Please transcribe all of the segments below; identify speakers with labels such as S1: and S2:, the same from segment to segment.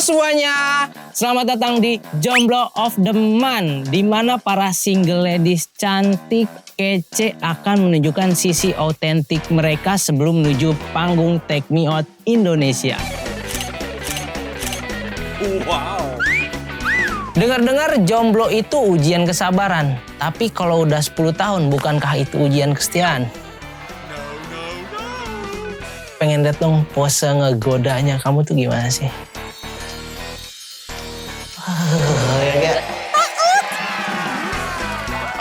S1: semuanya, selamat datang di Jomblo of the Month, di mana para single ladies cantik, kece akan menunjukkan sisi autentik mereka sebelum menuju panggung Take Me Out Indonesia. Wow. Dengar-dengar jomblo itu ujian kesabaran, tapi kalau udah 10 tahun bukankah itu ujian kesetiaan? Pengen lihat dong pose ngegodanya kamu tuh gimana sih?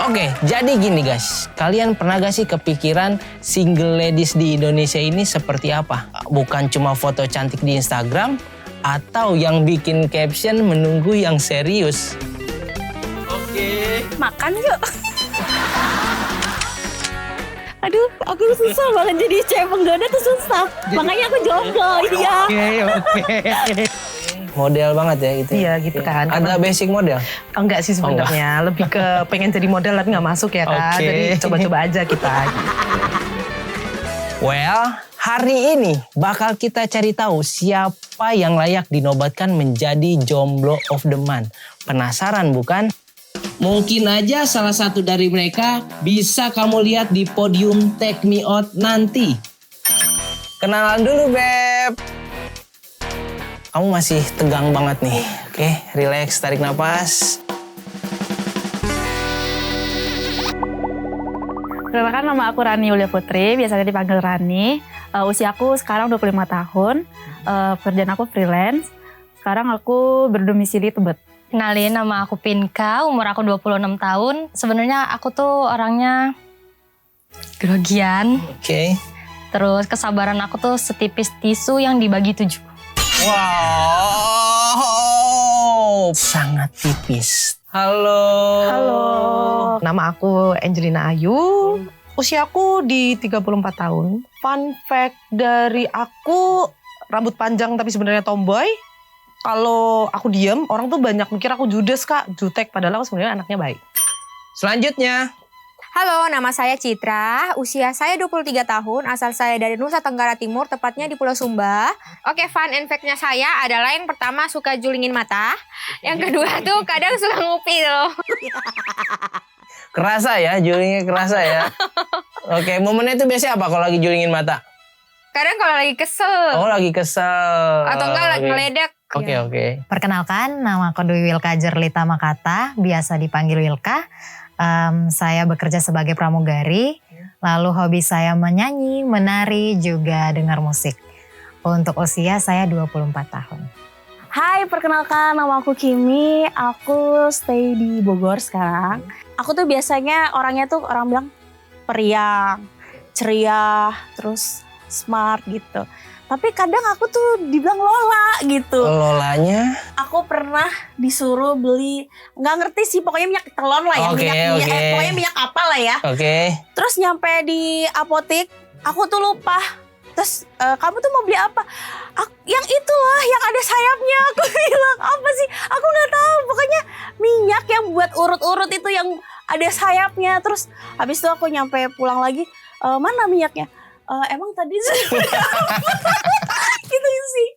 S1: Oke, jadi gini guys. Kalian pernah gak sih kepikiran single ladies di Indonesia ini seperti apa? Bukan cuma foto cantik di Instagram, atau yang bikin caption menunggu yang serius. Oke.
S2: Makan yuk. Aduh, aku susah banget jadi cewek penggoda tuh susah. Makanya aku jomblo, iya.
S1: Oke. Model banget ya gitu.
S3: Iya gitu kan.
S1: Ada basic model?
S3: Enggak sih sebenarnya, lebih ke pengen jadi model tapi nggak masuk ya kan. Jadi coba-coba aja kita.
S1: Well, hari ini bakal kita cari tahu siapa yang layak dinobatkan menjadi Jomblo of the Month. Penasaran bukan? Mungkin aja salah satu dari mereka bisa kamu lihat di podium Take Me Out nanti. Kenalan dulu, Beb. Kamu masih tegang banget nih. Oke, relax, tarik napas.
S2: Perkenalkan, nama aku Rani Yulia Putri, biasanya dipanggil Rani. Usiaku sekarang 25 tahun. Pekerjaan aku freelance. Sekarang aku berdomisili Tebet.
S4: Kenalin, nama aku Pinka, umur aku 26 tahun. Sebenarnya aku tuh orangnya grogian.
S1: Oke.
S4: Terus kesabaran aku tuh setipis tisu yang dibagi 7.
S1: Wow, sangat tipis. Halo.
S3: Halo. Nama aku Angelina Ayu. Usiaku di 34 tahun. Fun fact dari aku, rambut panjang tapi sebenarnya tomboy. Kalau aku diem, orang tuh banyak mikir aku judes kak, jutek. Padahal aku sebenarnya anaknya baik.
S1: Selanjutnya.
S5: Halo, nama saya Citra, usia saya 23 tahun, asal saya dari Nusa Tenggara Timur, tepatnya di Pulau Sumba. Oke, fun and fact-nya saya adalah yang pertama suka julingin mata, yang kedua tuh kadang suka ngupil.
S1: Kerasa ya, julingnya kerasa ya. Oke, momennya itu biasanya apa kalau lagi julingin mata?
S5: Kadang kalau lagi kesel.
S1: Oh, lagi kesel.
S5: Atau enggak lagi ngeledek.
S1: Oke.
S6: Perkenalkan, nama aku Dwi Wilka Jerlita Makata, biasa dipanggil Wilka. Saya bekerja sebagai pramugari, lalu hobi saya menyanyi, menari, juga dengar musik. Untuk usia saya 24 tahun.
S2: Hai, perkenalkan, nama aku Kimi. Aku stay di Bogor sekarang. Aku tuh biasanya orangnya tuh orang bilang periang, ceria, terus smart gitu. Tapi kadang aku tuh dibilang Lola gitu.
S1: Lolanya?
S2: Aku pernah disuruh beli, nggak ngerti sih, pokoknya minyak telon lah ya. Pokoknya minyak apa lah ya.
S1: Oke.
S2: Terus nyampe di apotek, aku tuh lupa. Terus kamu tuh mau beli apa? Yang itu loh, yang ada sayapnya. Aku bilang, apa sih? Aku nggak tahu. Pokoknya minyak yang buat urut-urut itu yang ada sayapnya. Terus habis itu aku nyampe pulang lagi, mana minyaknya? Emang tadi gitu sih.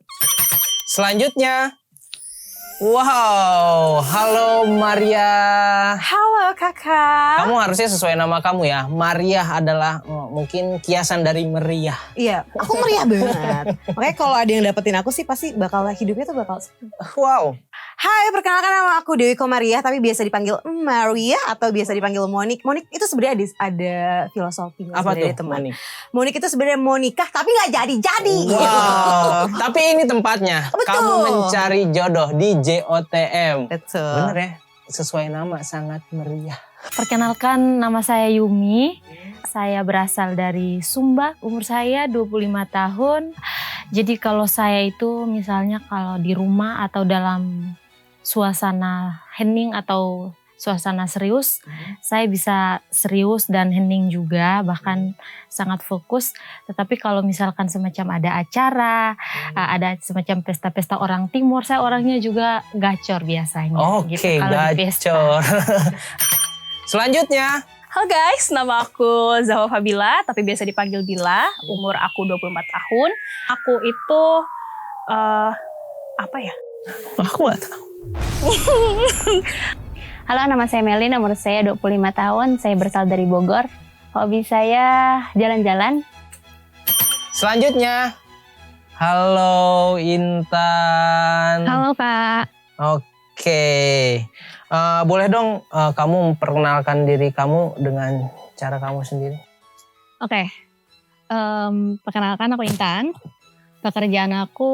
S1: Selanjutnya. Wow, halo Maria.
S2: Halo kakak.
S1: Kamu harusnya sesuai nama kamu ya. Maria adalah mungkin kiasan dari meriah.
S7: Iya, aku meriah banget. Makanya kalau ada yang dapetin aku sih pasti bakal hidupnya tuh bakal.
S1: Wow.
S7: Hai, perkenalkan nama aku Dewi Komariah tapi biasa dipanggil Maria atau biasa dipanggil Monik. Monik itu sebenarnya ada filosofinya.
S1: Apa tuh
S7: teman.
S1: Monik?
S7: Monik itu sebenarnya mau nikah tapi nggak jadi-jadi.
S1: Wow. Tapi ini tempatnya.
S7: Betul.
S1: Kamu mencari jodoh di JOTM.
S7: Betul.
S1: Bener ya? Sesuai nama, sangat meriah.
S2: Perkenalkan, nama saya Yumi. Saya berasal dari Sumba, umur saya 25 tahun. Jadi kalau saya itu misalnya kalau di rumah atau dalam suasana hening atau suasana serius, saya bisa serius dan hening juga, bahkan sangat fokus. Tetapi kalau misalkan semacam ada acara, ada semacam pesta-pesta orang timur, saya orangnya juga gacor biasanya.
S1: Oke,
S2: gitu, kalau di pesta.
S1: gacor. Selanjutnya.
S2: Halo guys, nama aku Zahwa Fabila, tapi biasa dipanggil Bila. Umur aku 24 tahun. Aku itu, apa ya?
S1: Aku gak tahu.
S8: Halo, nama saya Melly, umur saya 25 tahun. Saya berasal dari Bogor. Hobi saya jalan-jalan.
S1: Selanjutnya, halo Intan.
S8: Halo Kak.
S1: Oke, boleh dong kamu memperkenalkan diri kamu dengan cara kamu sendiri?
S8: Oke. Perkenalkan, aku Intan. Pekerjaan aku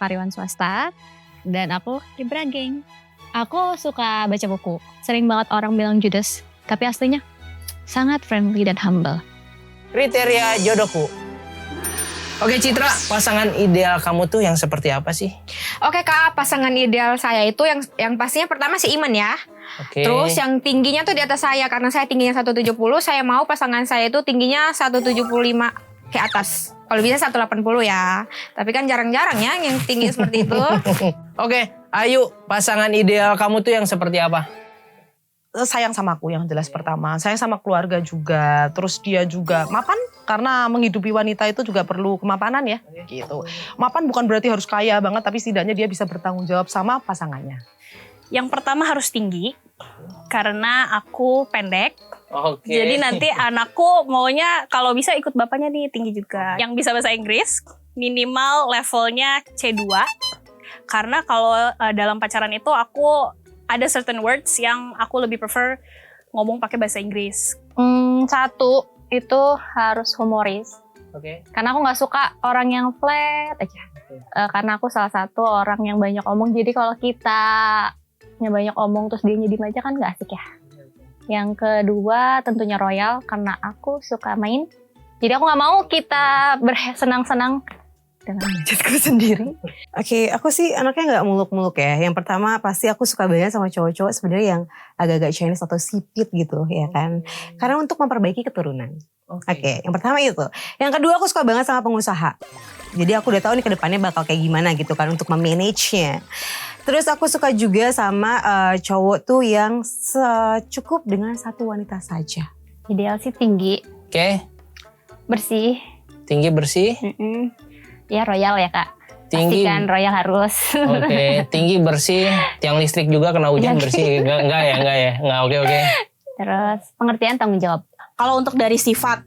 S8: karyawan swasta dan aku di Braging. Aku suka baca buku. Sering banget orang bilang judes, tapi aslinya sangat friendly dan humble.
S1: Kriteria jodohku. Oke Citra, pasangan ideal kamu tuh yang seperti apa sih?
S5: Oke Kak, pasangan ideal saya itu yang pastinya pertama si Iman ya.
S1: Oke.
S5: Terus yang tingginya tuh di atas saya, karena saya tingginya 170, saya mau pasangan saya itu tingginya 175 ke atas. Kalau bisa 180 ya. Tapi kan jarang-jarang ya yang tinggi seperti itu.
S1: Oke, Ayu, pasangan ideal kamu tuh yang seperti apa?
S3: Sayang sama aku yang jelas pertama. Sayang sama keluarga juga. Terus dia juga mapan, karena menghidupi wanita itu juga perlu kemapanan ya. Gitu. Mapan bukan berarti harus kaya banget, tapi setidaknya dia bisa bertanggung jawab sama pasangannya.
S9: Yang pertama harus tinggi, karena aku pendek.
S1: Oke.
S9: Jadi nanti anakku maunya kalau bisa ikut bapaknya nih tinggi juga. Yang bisa bahasa Inggris, minimal levelnya C2. Karena kalau dalam pacaran itu aku ada certain words yang aku lebih prefer ngomong pakai bahasa Inggris.
S8: Satu, itu harus humoris.
S1: Oke.
S8: Karena aku gak suka orang yang flat aja. Karena aku salah satu orang yang banyak omong. Jadi kalau kita banyak omong terus dia diem aja kan gak asik ya. Yang kedua tentunya royal, karena aku suka main. Jadi aku gak mau kita bersenang-senang dengan gadgetku sendiri.
S7: Oke, aku sih anaknya nggak muluk-muluk ya. Yang pertama pasti aku suka banget sama cowok-cowok sebenarnya yang agak-agak Chinese atau sipit gitu ya kan. Karena untuk memperbaiki keturunan. Oke, yang pertama itu. Yang kedua aku suka banget sama pengusaha. Jadi aku udah tahu nih ke depannya bakal kayak gimana gitu kan untuk memanage-nya. Terus aku suka juga sama cowok tuh yang cukup dengan satu wanita saja.
S8: Ideal sih tinggi,
S1: Oke.
S8: bersih.
S1: Tinggi, bersih.
S8: Ya royal ya Kak.
S1: Tinggi.
S8: Pastikan royal harus.
S1: Oke, tinggi, bersih. Tiang listrik juga kena hujan bersih. Enggak ya. Enggak, oke.
S8: Terus pengertian tanggung jawab.
S10: Kalau untuk dari sifat,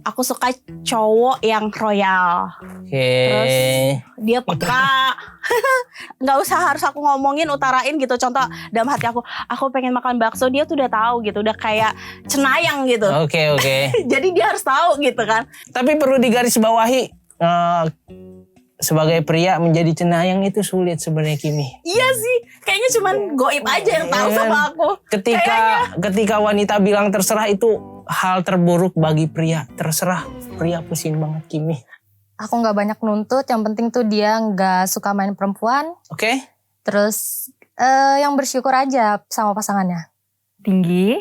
S10: aku suka cowok yang royal.
S1: Oke.
S10: Terus dia peka. Nggak usah harus aku ngomongin, utarain gitu. Contoh dalam hati aku pengen makan bakso, dia tuh udah tahu gitu. Udah kayak cenayang gitu.
S1: Oke.
S10: Jadi dia harus tahu gitu kan.
S1: Tapi perlu digarisbawahi, sebagai pria menjadi cenayang itu sulit sebenarnya Kimi.
S10: Iya sih, kayaknya cuman goib aja yang tahu sama aku.
S1: Ketika wanita bilang terserah itu hal terburuk bagi pria. Terserah, pria pusing banget Kimi.
S4: Aku nggak banyak nuntut, yang penting tuh dia nggak suka main perempuan.
S1: Oke.
S4: Terus yang bersyukur aja sama pasangannya.
S2: Tinggi,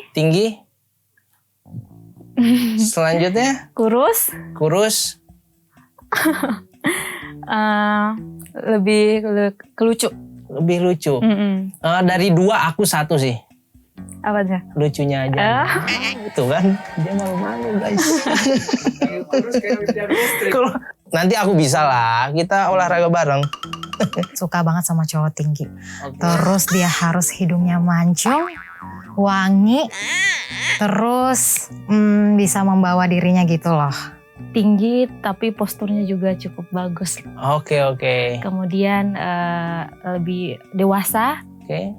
S1: Selanjutnya
S2: kurus, lebih lucu.
S1: lebih lucu. Dari dua aku satu sih.
S2: Apa tuh?
S1: Lucunya aja. Itu kan dia malu-malu guys. Kalau nanti aku bisa lah, kita olahraga bareng.
S6: Suka banget sama cowok tinggi. Terus dia harus hidungnya mancung, wangi, terus bisa membawa dirinya gitu loh.
S2: Tinggi tapi posturnya juga cukup bagus.
S1: Oke.
S2: Kemudian lebih dewasa.
S1: Oke.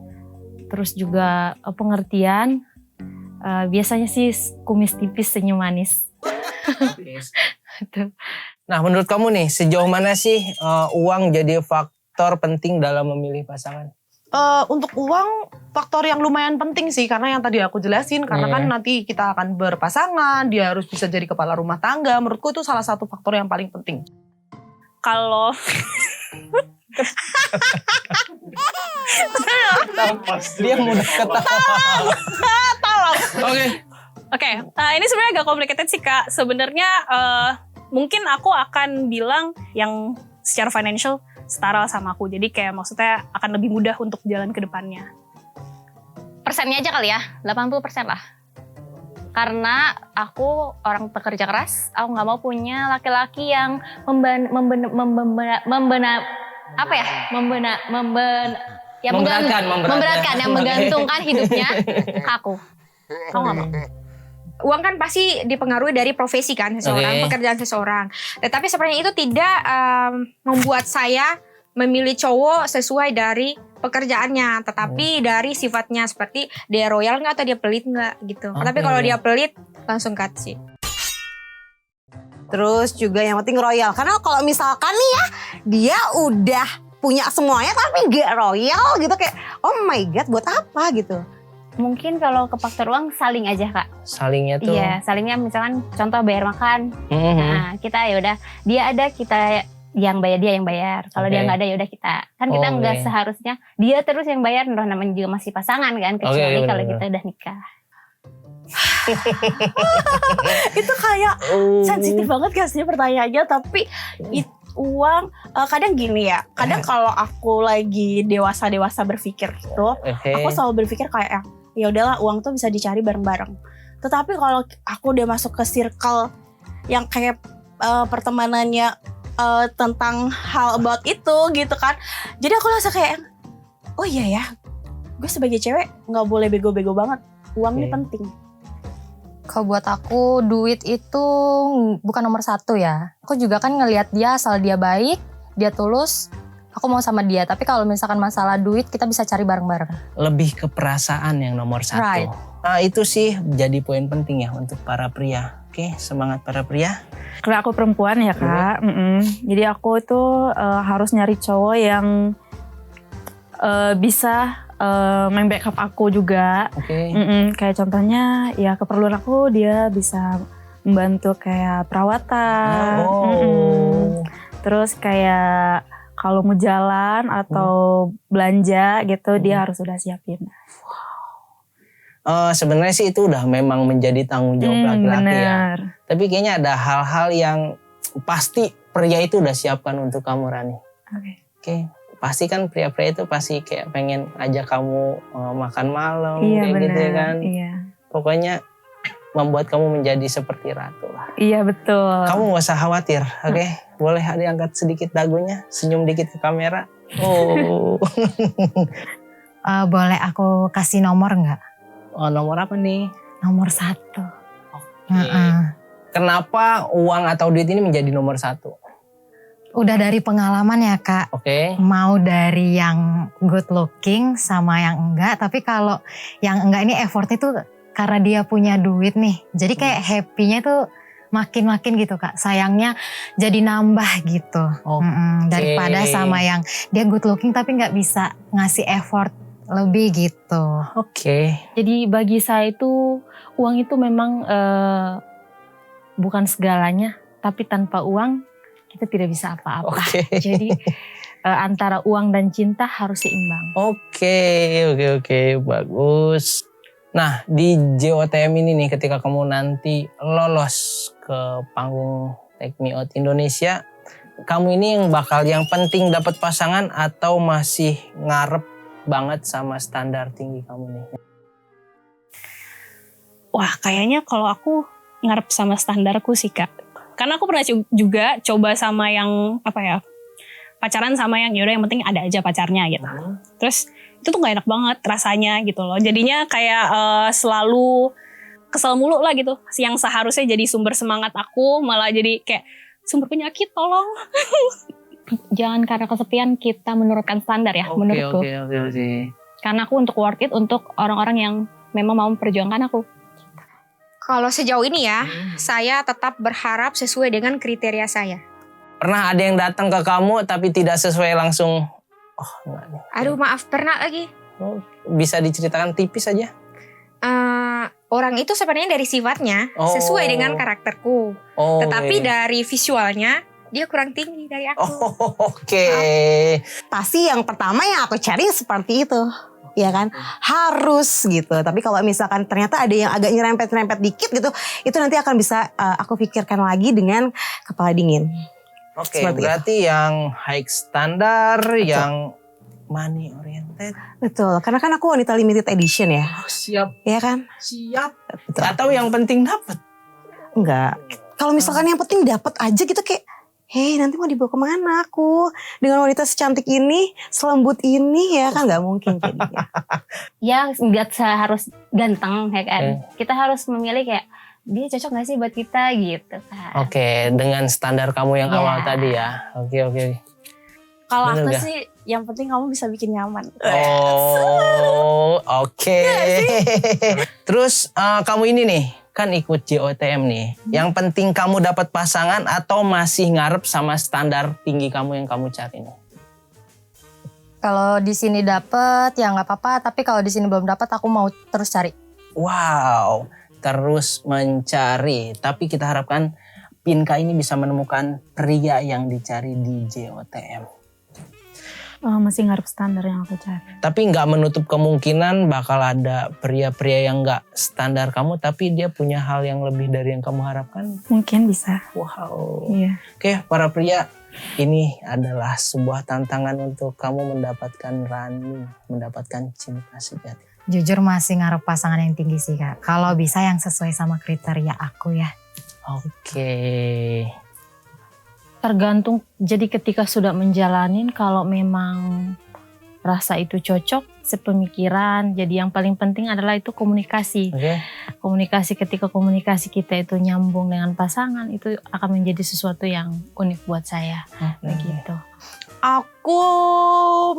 S2: Terus juga pengertian. Biasanya sih kumis tipis, senyum manis.
S1: Nah, menurut kamu nih, sejauh mana sih uang jadi faktor penting dalam memilih pasangan?
S3: Untuk uang faktor yang lumayan penting sih, karena yang tadi aku jelasin, karena kan nanti kita akan berpasangan, dia harus bisa jadi kepala rumah tangga. Menurutku itu salah satu faktor yang paling penting.
S9: Kalau
S1: Dia mudah ketawa.
S9: tolong.
S1: Oke.
S9: Ini sebenarnya agak complicated sih Kak. Sebenarnya mungkin aku akan bilang yang secara financial setara sama aku. Jadi kayak maksudnya akan lebih mudah untuk jalan ke depannya.
S8: Persennya aja kali ya, 80% lah. Karena aku orang pekerja keras, aku nggak mau punya laki-laki yang
S4: apa ya?
S1: Memberatkan.
S4: Yang menggantungkan hidupnya ke aku. Kamu nggak mau?
S5: Uang kan pasti dipengaruhi dari profesi kan seseorang, pekerjaan seseorang. Tetapi sebenarnya itu tidak membuat saya memilih cowok sesuai dari pekerjaannya, tetapi dari sifatnya, seperti dia royal nggak atau dia pelit nggak gitu. Tapi kalau dia pelit langsung cut sih.
S7: Terus juga yang penting royal. Karena kalau misalkan nih ya, dia udah punya semuanya tapi gak royal gitu, kayak oh my god buat apa gitu.
S8: Mungkin kalau ke faktor uang saling aja Kak.
S1: Salingnya tuh.
S8: Iya, salingnya misalkan contoh bayar makan. Nah, kita ya udah dia ada, kita yang bayar, dia yang bayar. Kalau dia nggak ada ya udah kita. Kan kita nggak seharusnya dia terus yang bayar, namanya juga masih pasangan kan, kecuali kalau kita udah nikah.
S10: Itu kayak sensitif banget gak sih pertanyaannya, tapi uang kadang gini ya, kadang kalau aku lagi dewasa berpikir gitu, aku selalu berpikir kayak ya udahlah, uang tuh bisa dicari bareng-bareng. Tetapi kalau aku udah masuk ke circle yang kayak pertemanannya tentang hal about itu gitu kan, jadi aku rasa kayak oh iya ya, gue sebagai cewek nggak boleh bego-bego banget, uang ini penting.
S4: Kalau buat aku duit itu bukan nomor satu ya. Aku juga kan ngelihat dia, asal dia baik, dia tulus, aku mau sama dia. Tapi kalau misalkan masalah duit kita bisa cari bareng-bareng.
S1: Lebih ke perasaan yang nomor satu.
S4: Right.
S1: Nah itu sih jadi poin penting ya untuk para pria. Oke, semangat para pria.
S11: Karena aku perempuan ya Kak, jadi aku tuh harus nyari cowok yang bisa membackup aku juga. Kayak contohnya ya keperluan aku, dia bisa membantu kayak perawatan. Terus kayak kalau mau jalan atau belanja gitu, dia harus udah siapin.
S1: Sebenarnya sih itu udah memang menjadi tanggung jawab laki-laki ya. Tapi kayaknya ada hal-hal yang pasti pria itu udah siapkan untuk kamu, Rani. Oke. Pasti kan pria-pria itu pasti kayak pengen ajak kamu makan malam, kayak gitu ya kan. Pokoknya membuat kamu menjadi seperti ratu lah.
S11: Iya betul.
S1: Kamu gak usah khawatir, oke? Boleh diangkat sedikit dagunya, senyum dikit ke kamera.
S6: Boleh aku kasih nomor nggak?
S1: Nomor apa nih?
S6: Nomor 1.
S1: Kenapa uang atau duit ini menjadi nomor 1?
S6: Udah dari pengalaman ya Kak. Mau dari yang good looking sama yang enggak. Tapi kalau yang enggak ini effortnya tuh karena dia punya duit nih. Jadi kayak happy-nya tuh makin-makin gitu Kak. Sayangnya jadi nambah gitu. Daripada sama yang dia good looking tapi gak bisa ngasih effort lebih gitu.
S2: Jadi bagi saya itu uang itu memang bukan segalanya. Tapi tanpa uang kita tidak bisa apa-apa. Jadi antara uang dan cinta harus seimbang.
S1: Oke, bagus. Nah di JOTM ini nih, ketika kamu nanti lolos ke panggung Take Me Out Indonesia, kamu ini yang bakal yang penting dapat pasangan atau masih ngarep banget sama standar tinggi kamu nih?
S9: Wah kayaknya kalau aku ngarep sama standarku sih Kak. Karena aku pernah juga coba sama yang pacaran sama yang yaudah yang penting ada aja pacarnya gitu. Terus itu tuh gak enak banget rasanya gitu loh. Jadinya kayak selalu kesel mulu lah gitu. Yang seharusnya jadi sumber semangat aku malah jadi kayak sumber penyakit, tolong.
S8: Jangan karena kesepian kita menurunkan standar ya menurutku. Karena aku untuk worth it untuk orang-orang yang memang mau memperjuangkan aku.
S5: Kalau sejauh ini ya, saya tetap berharap sesuai dengan kriteria saya.
S1: Pernah ada yang datang ke kamu tapi tidak sesuai langsung? Enggak nih.
S5: Aduh maaf, pernah lagi.
S1: Bisa diceritakan tipis aja?
S5: Orang itu sebenarnya dari sifatnya sesuai dengan karakterku. Tetapi dari visualnya dia kurang tinggi dari aku.
S7: Pasti yang pertama yang aku cari seperti itu. Ya kan, harus gitu. Tapi kalau misalkan ternyata ada yang agak nyerempet-nyerempet dikit gitu, itu nanti akan bisa aku pikirkan lagi dengan kepala dingin.
S1: Berarti yang high standar, yang money oriented.
S7: Betul, karena kan aku wanita limited edition ya.
S1: Siap.
S7: Ya kan?
S1: Siap.
S7: Betul.
S1: Atau yang penting dapat?
S7: Enggak. Kalau misalkan yang penting dapat aja gitu, kayak Hei, nanti mau dibawa kemana aku? Dengan wanita secantik ini, selembut ini, ya kan nggak mungkin jadinya.
S8: Ya nggak harus ganteng ya kan. Kita harus memilih kayak dia cocok gak sih buat kita gitu kan.
S1: Oke, dengan standar kamu yang awal tadi ya. Oke.
S10: Kalau
S1: Bener
S10: aku
S1: gak?
S10: sih yang penting kamu bisa bikin nyaman.
S1: Oh, oke. Terus kamu ini nih, kan ikut JOTM nih. Yang penting kamu dapat pasangan atau masih ngarep sama standar tinggi kamu yang kamu cari nih?
S4: Kalau di sini dapet ya nggak apa-apa, tapi kalau di sini belum dapat aku mau terus cari.
S1: Wow, terus mencari. Tapi kita harapkan Pinka ini bisa menemukan pria yang dicari di JOTM.
S11: Masih ngarep standar yang aku cari.
S1: Tapi nggak menutup kemungkinan bakal ada pria-pria yang nggak standar kamu, tapi dia punya hal yang lebih dari yang kamu harapkan.
S11: Mungkin bisa.
S1: Wow.
S11: Iya.
S1: Oke, para pria, ini adalah sebuah tantangan untuk kamu mendapatkan Rani, mendapatkan cinta sejati.
S6: Jujur masih ngarep pasangan yang tinggi sih Kak. Kalau bisa yang sesuai sama kriteria aku ya.
S1: Oke.
S2: Tergantung, jadi ketika sudah menjalanin kalau memang rasa itu cocok, sepemikiran, jadi yang paling penting adalah itu komunikasi. Komunikasi, ketika komunikasi kita itu nyambung dengan pasangan, itu akan menjadi sesuatu yang unik buat saya. Begitu.
S3: Aku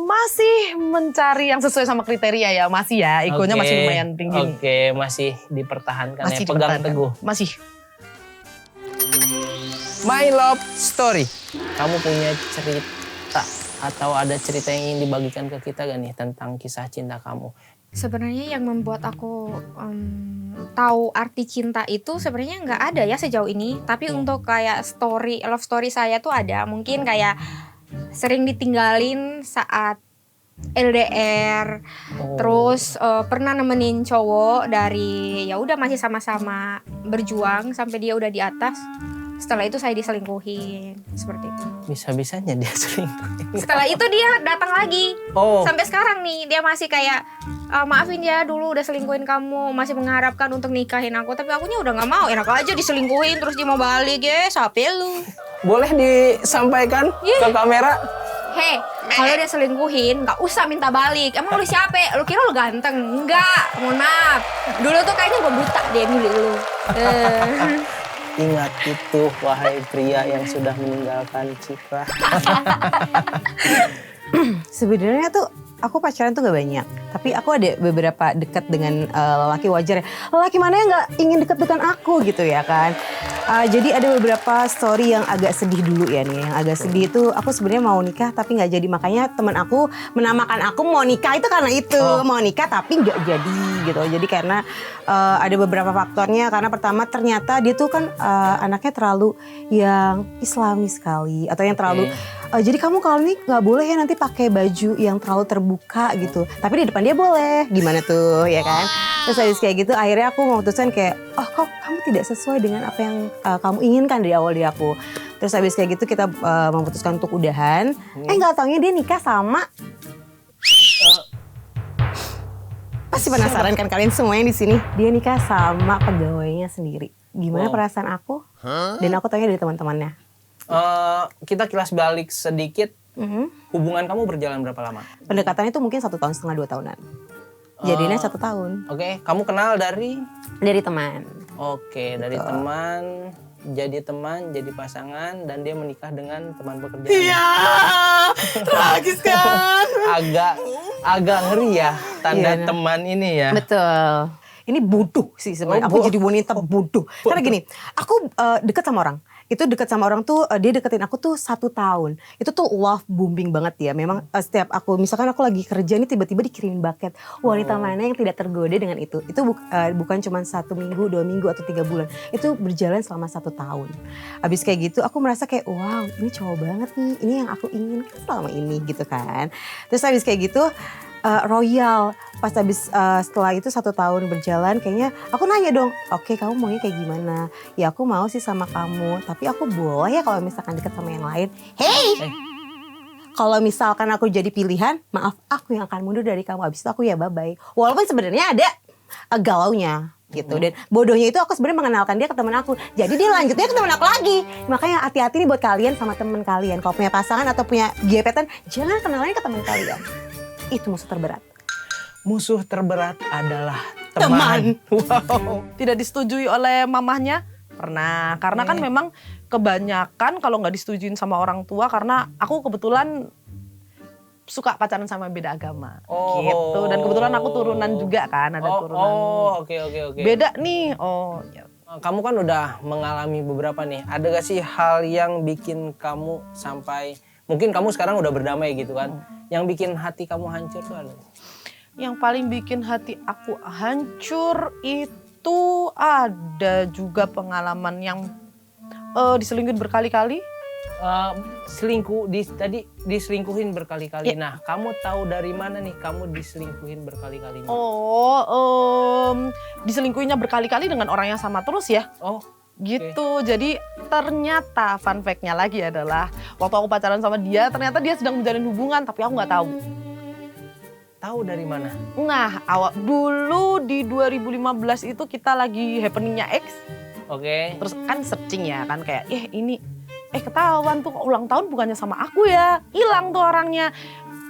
S3: masih mencari yang sesuai sama kriteria ya, masih ya. Egonya masih lumayan tinggi.
S1: Oke, masih dipertahankan
S3: Masih
S1: ya, pegang teguh.
S3: Masih.
S1: My love story. Kamu punya cerita atau ada cerita yang ingin dibagikan ke kita gak nih tentang kisah cinta kamu?
S5: Sebenarnya yang membuat aku tahu arti cinta itu sebenarnya nggak ada ya sejauh ini. Tapi untuk kayak love story saya tuh ada. Mungkin kayak sering ditinggalin saat LDR. Terus pernah nemenin cowok dari ya udah masih sama-sama berjuang sampai dia udah di atas. Setelah itu saya diselingkuhin, seperti itu.
S1: Bisa-bisanya dia selingkuhin.
S5: Setelah itu dia datang lagi. Sampai sekarang nih dia masih kayak maafin ya dulu udah selingkuhin kamu, masih mengharapkan untuk nikahin aku, tapi akunya udah nggak mau. Enak aja diselingkuhin terus dia mau balik ya, sape lu.
S1: Boleh disampaikan ke kamera?
S5: Hei, kalau dia selingkuhin nggak usah minta balik. Emang lu siapa? Lu kira lu ganteng? Enggak, mohon maaf. Dulu tuh kayaknya gue buta dia milih lu.
S1: Ingat itu, wahai pria yang sudah meninggalkan Citra.
S7: Sebenarnya tuh aku pacaran tuh gak banyak. Tapi aku ada beberapa dekat dengan lelaki wajar ya. Lelaki mana yang gak ingin dekat dengan aku gitu ya kan. Jadi ada beberapa story yang agak sedih dulu ya nih. Yang agak sedih itu aku sebenarnya mau nikah tapi gak jadi. Makanya teman aku menamakan aku mau nikah itu karena itu. Mau nikah tapi gak jadi gitu. Jadi karena ada beberapa faktornya. Karena pertama ternyata dia tuh kan anaknya terlalu yang Islami sekali. Atau yang terlalu jadi kamu kalau nih gak boleh ya nanti pakai baju yang terlalu terbuka gitu. Tapi di depan dia boleh. Gimana tuh ya kan. Terus habis kayak gitu akhirnya aku memutuskan kayak oh kok kamu tidak sesuai dengan apa yang kamu inginkan dari awal di aku. Terus habis kayak gitu kita memutuskan untuk udahan. Gak taunya dia nikah sama pasti penasaran kan kalian semuanya di sini. Dia nikah sama pegawainya sendiri. Gimana perasaan aku? Dan aku taunya dari teman-temannya.
S1: Kita kilas balik sedikit. Hubungan kamu berjalan berapa lama?
S7: Pendekatannya itu mungkin 1,5 tahun, 2 tahunan. Jadinya 1 tahun.
S1: Oke, kamu kenal dari
S7: teman.
S1: Oke, dari teman, jadi pasangan dan dia menikah dengan teman pekerjaan.
S3: Iya, tragis kan?
S1: agak ngeri ya tanda teman ini ya.
S7: Betul. Ini bodoh sih sebenarnya. Aku jadi wanita bodoh. Karena gini, aku dekat sama orang. Itu dekat sama orang tuh dia deketin aku tuh 1 tahun. Itu tuh love booming banget ya. Memang setiap aku misalkan aku lagi kerja nih tiba-tiba dikirimin bucket. Wanita mana yang tidak tergoda dengan itu? Itu bukan cuma 1 minggu, 2 minggu atau 3 bulan. Itu berjalan selama 1 tahun. Habis kayak gitu aku merasa kayak wow ini cowok banget nih. Ini yang aku inginkan selama ini gitu kan. Terus habis kayak gitu royal pas habis setelah itu 1 tahun berjalan kayaknya aku nanya dong oke, kamu maunya kayak gimana? Ya aku mau sih sama kamu tapi aku boleh ya kalau misalkan deket sama yang lain. Kalau misalkan aku jadi pilihan maaf aku yang akan mundur dari kamu. Habis itu aku ya bye-bye walaupun sebenarnya ada galaunya gitu. Dan bodohnya itu aku sebenarnya mengenalkan dia ke teman aku. Jadi dia lanjutnya ke teman aku lagi. Makanya hati-hati nih buat kalian sama teman kalian. Kalau punya pasangan atau punya gebetan, jangan kenalannya ke teman kalian. Itu musuh terberat.
S1: Musuh terberat adalah teman.
S3: Wow. Tidak disetujui oleh mamahnya? Pernah. Karena kan memang kebanyakan kalau nggak disetujuin sama orang tua, karena aku kebetulan suka pacaran sama beda agama gitu, dan kebetulan aku turunan juga kan, ada turunan.
S1: Oke.
S3: Beda nih.
S1: Kamu kan udah mengalami beberapa nih. Ada gak sih hal yang bikin kamu sampai mungkin kamu sekarang udah berdamai gitu kan? Yang bikin hati kamu hancur tuh ada?
S3: Yang paling bikin hati aku hancur itu ada juga pengalaman yang diselingkuhin berkali-kali.
S1: Tadi diselingkuhin berkali-kali. Nah, kamu tahu dari mana nih kamu diselingkuhin berkali-kali?
S3: Diselingkuhinnya berkali-kali dengan orang yang sama terus ya. Gitu. Jadi ternyata fun fact-nya lagi adalah waktu aku pacaran sama dia, ternyata dia sedang menjalin hubungan tapi aku nggak tahu.
S1: Tahu dari mana?
S3: Nah, dulu di 2015 itu kita lagi happeningnya X. Terus kan searching ya kan, kayak ini ketahuan tuh ulang tahun bukannya sama aku ya, hilang tuh orangnya.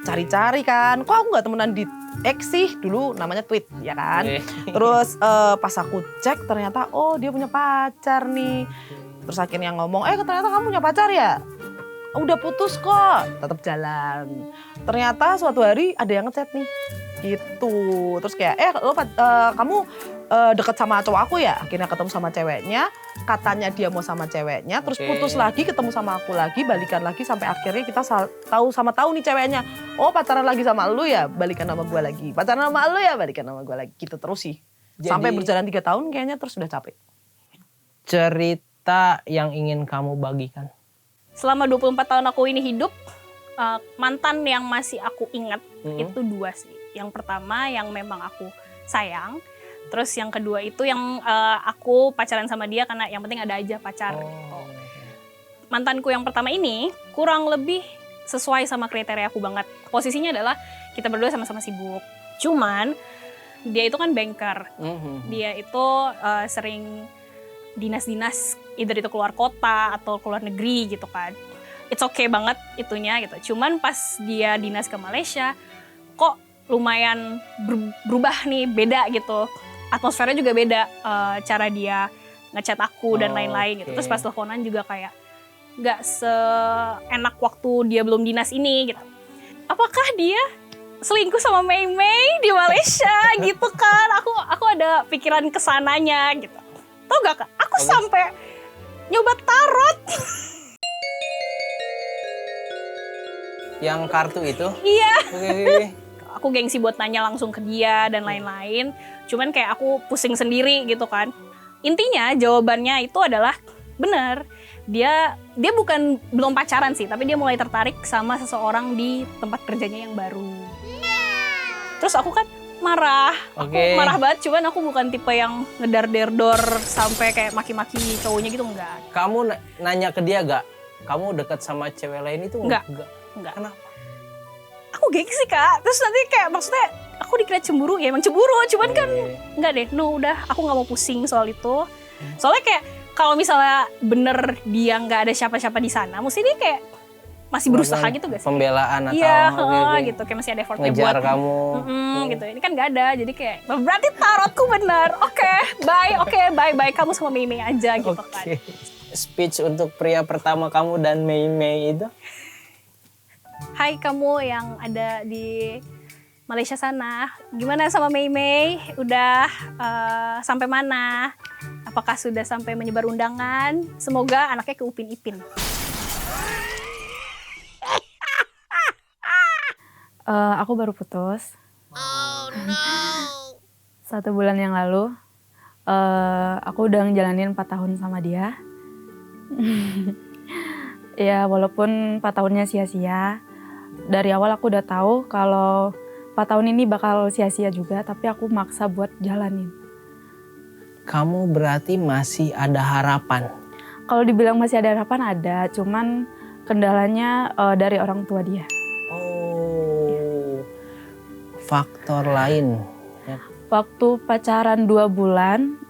S3: Cari-cari kan, kok aku nggak temenan di X sih, dulu namanya tweet ya kan. Terus pas aku cek ternyata dia punya pacar nih. Terus akhirnya ngomong, ternyata kamu punya pacar ya? Udah putus kok, tetap jalan. Ternyata suatu hari ada yang ngechat nih, gitu. Terus kayak, kamu deket sama cowok aku ya? Akhirnya ketemu sama ceweknya, katanya dia mau sama ceweknya, terus putus lagi, ketemu sama aku lagi, balikan lagi, sampai akhirnya kita tahu nih ceweknya. Pacaran lagi sama lu ya, balikan sama gue lagi. Pacaran sama lu ya, balikan sama gue lagi. Gitu terus sih. Sampai berjalan 3 tahun kayaknya, terus udah capek.
S1: Cerita yang ingin kamu bagikan?
S9: Selama 24 tahun aku ini hidup, mantan yang masih aku ingat itu 2 sih. Yang pertama yang memang aku sayang, terus yang kedua itu yang aku pacaran sama dia karena yang penting ada aja pacar. Mantanku yang pertama ini kurang lebih sesuai sama kriteria aku banget. Posisinya adalah kita berdua sama-sama sibuk. Cuman dia itu kan banker. Dia itu sering dinas-dinas, either itu keluar kota atau keluar negeri gitu kan. It's okay banget itunya gitu. Cuman pas dia dinas ke Malaysia, kok lumayan berubah nih, beda gitu. Atmosfernya juga beda, cara dia ngechat aku dan lain-lain gitu. Terus pas teleponan juga kayak gak seenak waktu dia belum dinas ini gitu. Apakah dia selingkuh sama Mei Mei di Malaysia gitu kan? Aku ada pikiran kesananya gitu. Tau gak Kak? Aku sampai nyoba tarot.
S1: Yang kartu itu?
S9: Iya. Aku gengsi buat nanya langsung ke dia dan lain-lain. Cuman kayak aku pusing sendiri gitu kan. Intinya jawabannya itu adalah benar. Dia belum pacaran sih, tapi dia mulai tertarik sama seseorang di tempat kerjanya yang baru. Terus aku kan marah. Aku marah banget, cuman aku bukan tipe yang ngedar-derdor sampai kayak maki-maki cowoknya gitu, enggak.
S1: Kamu nanya ke dia gak? Kamu dekat sama cewek lain itu enggak?
S9: Enggak.
S1: Kenapa?
S9: Aku gengsi Kak, terus nanti kayak maksudnya aku dikira cemburu, ya emang cemburu, cuman kan enggak deh, udah aku gak mau pusing soal itu. Soalnya kayak kalau misalnya bener dia gak ada siapa-siapa di sana, mesti dia kayak masih berusaha gitu gak sih?
S1: Pembelaan atau
S9: gitu, kayak masih ada effortnya
S1: ngejar
S9: buat
S1: kamu.
S9: Gitu, ini kan gak ada, jadi kayak berarti tarotku bener. Bye, kamu sama Mei Mei aja gitu kan.
S1: Speech untuk pria pertama kamu dan Mei Mei itu?
S9: Hai kamu yang ada di Malaysia sana, gimana sama Mei Mei? Udah sampai mana? Apakah sudah sampai menyebar undangan? Semoga anaknya ke Upin Ipin.
S11: Aku baru putus. 1 bulan yang lalu. Aku udah ngejalanin 4 tahun sama dia. Ya walaupun 4 tahunnya sia-sia. Dari awal aku udah tahu kalau 4 tahun ini bakal sia-sia juga, tapi aku maksa buat jalanin.
S1: Kamu berarti masih ada harapan?
S11: Kalau dibilang masih ada harapan ada, cuman kendalanya dari orang tua dia.
S1: Faktor lain?
S11: Waktu pacaran 2 bulan,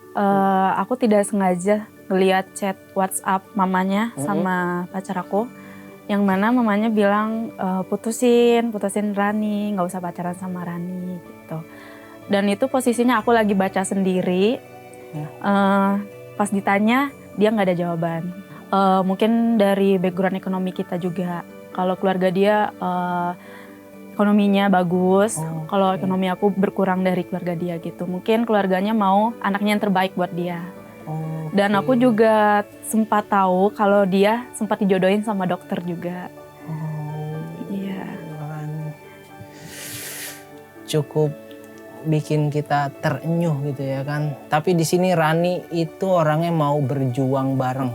S11: aku tidak sengaja ngeliat chat WhatsApp mamanya sama pacar aku. Yang mana mamanya bilang putusin Rani, nggak usah pacaran sama Rani gitu. Dan itu posisinya aku lagi baca sendiri. Pas ditanya dia nggak ada jawaban. Mungkin dari background ekonomi kita juga. Kalau keluarga dia ekonominya bagus, kalau ekonomi aku berkurang dari keluarga dia gitu. Mungkin keluarganya mau anaknya yang terbaik buat dia. Dan aku juga sempat tahu kalau dia sempat dijodohin sama dokter juga. Iya.
S1: Cukup bikin kita terenyuh gitu ya kan. Tapi di sini Rani itu orangnya mau berjuang bareng.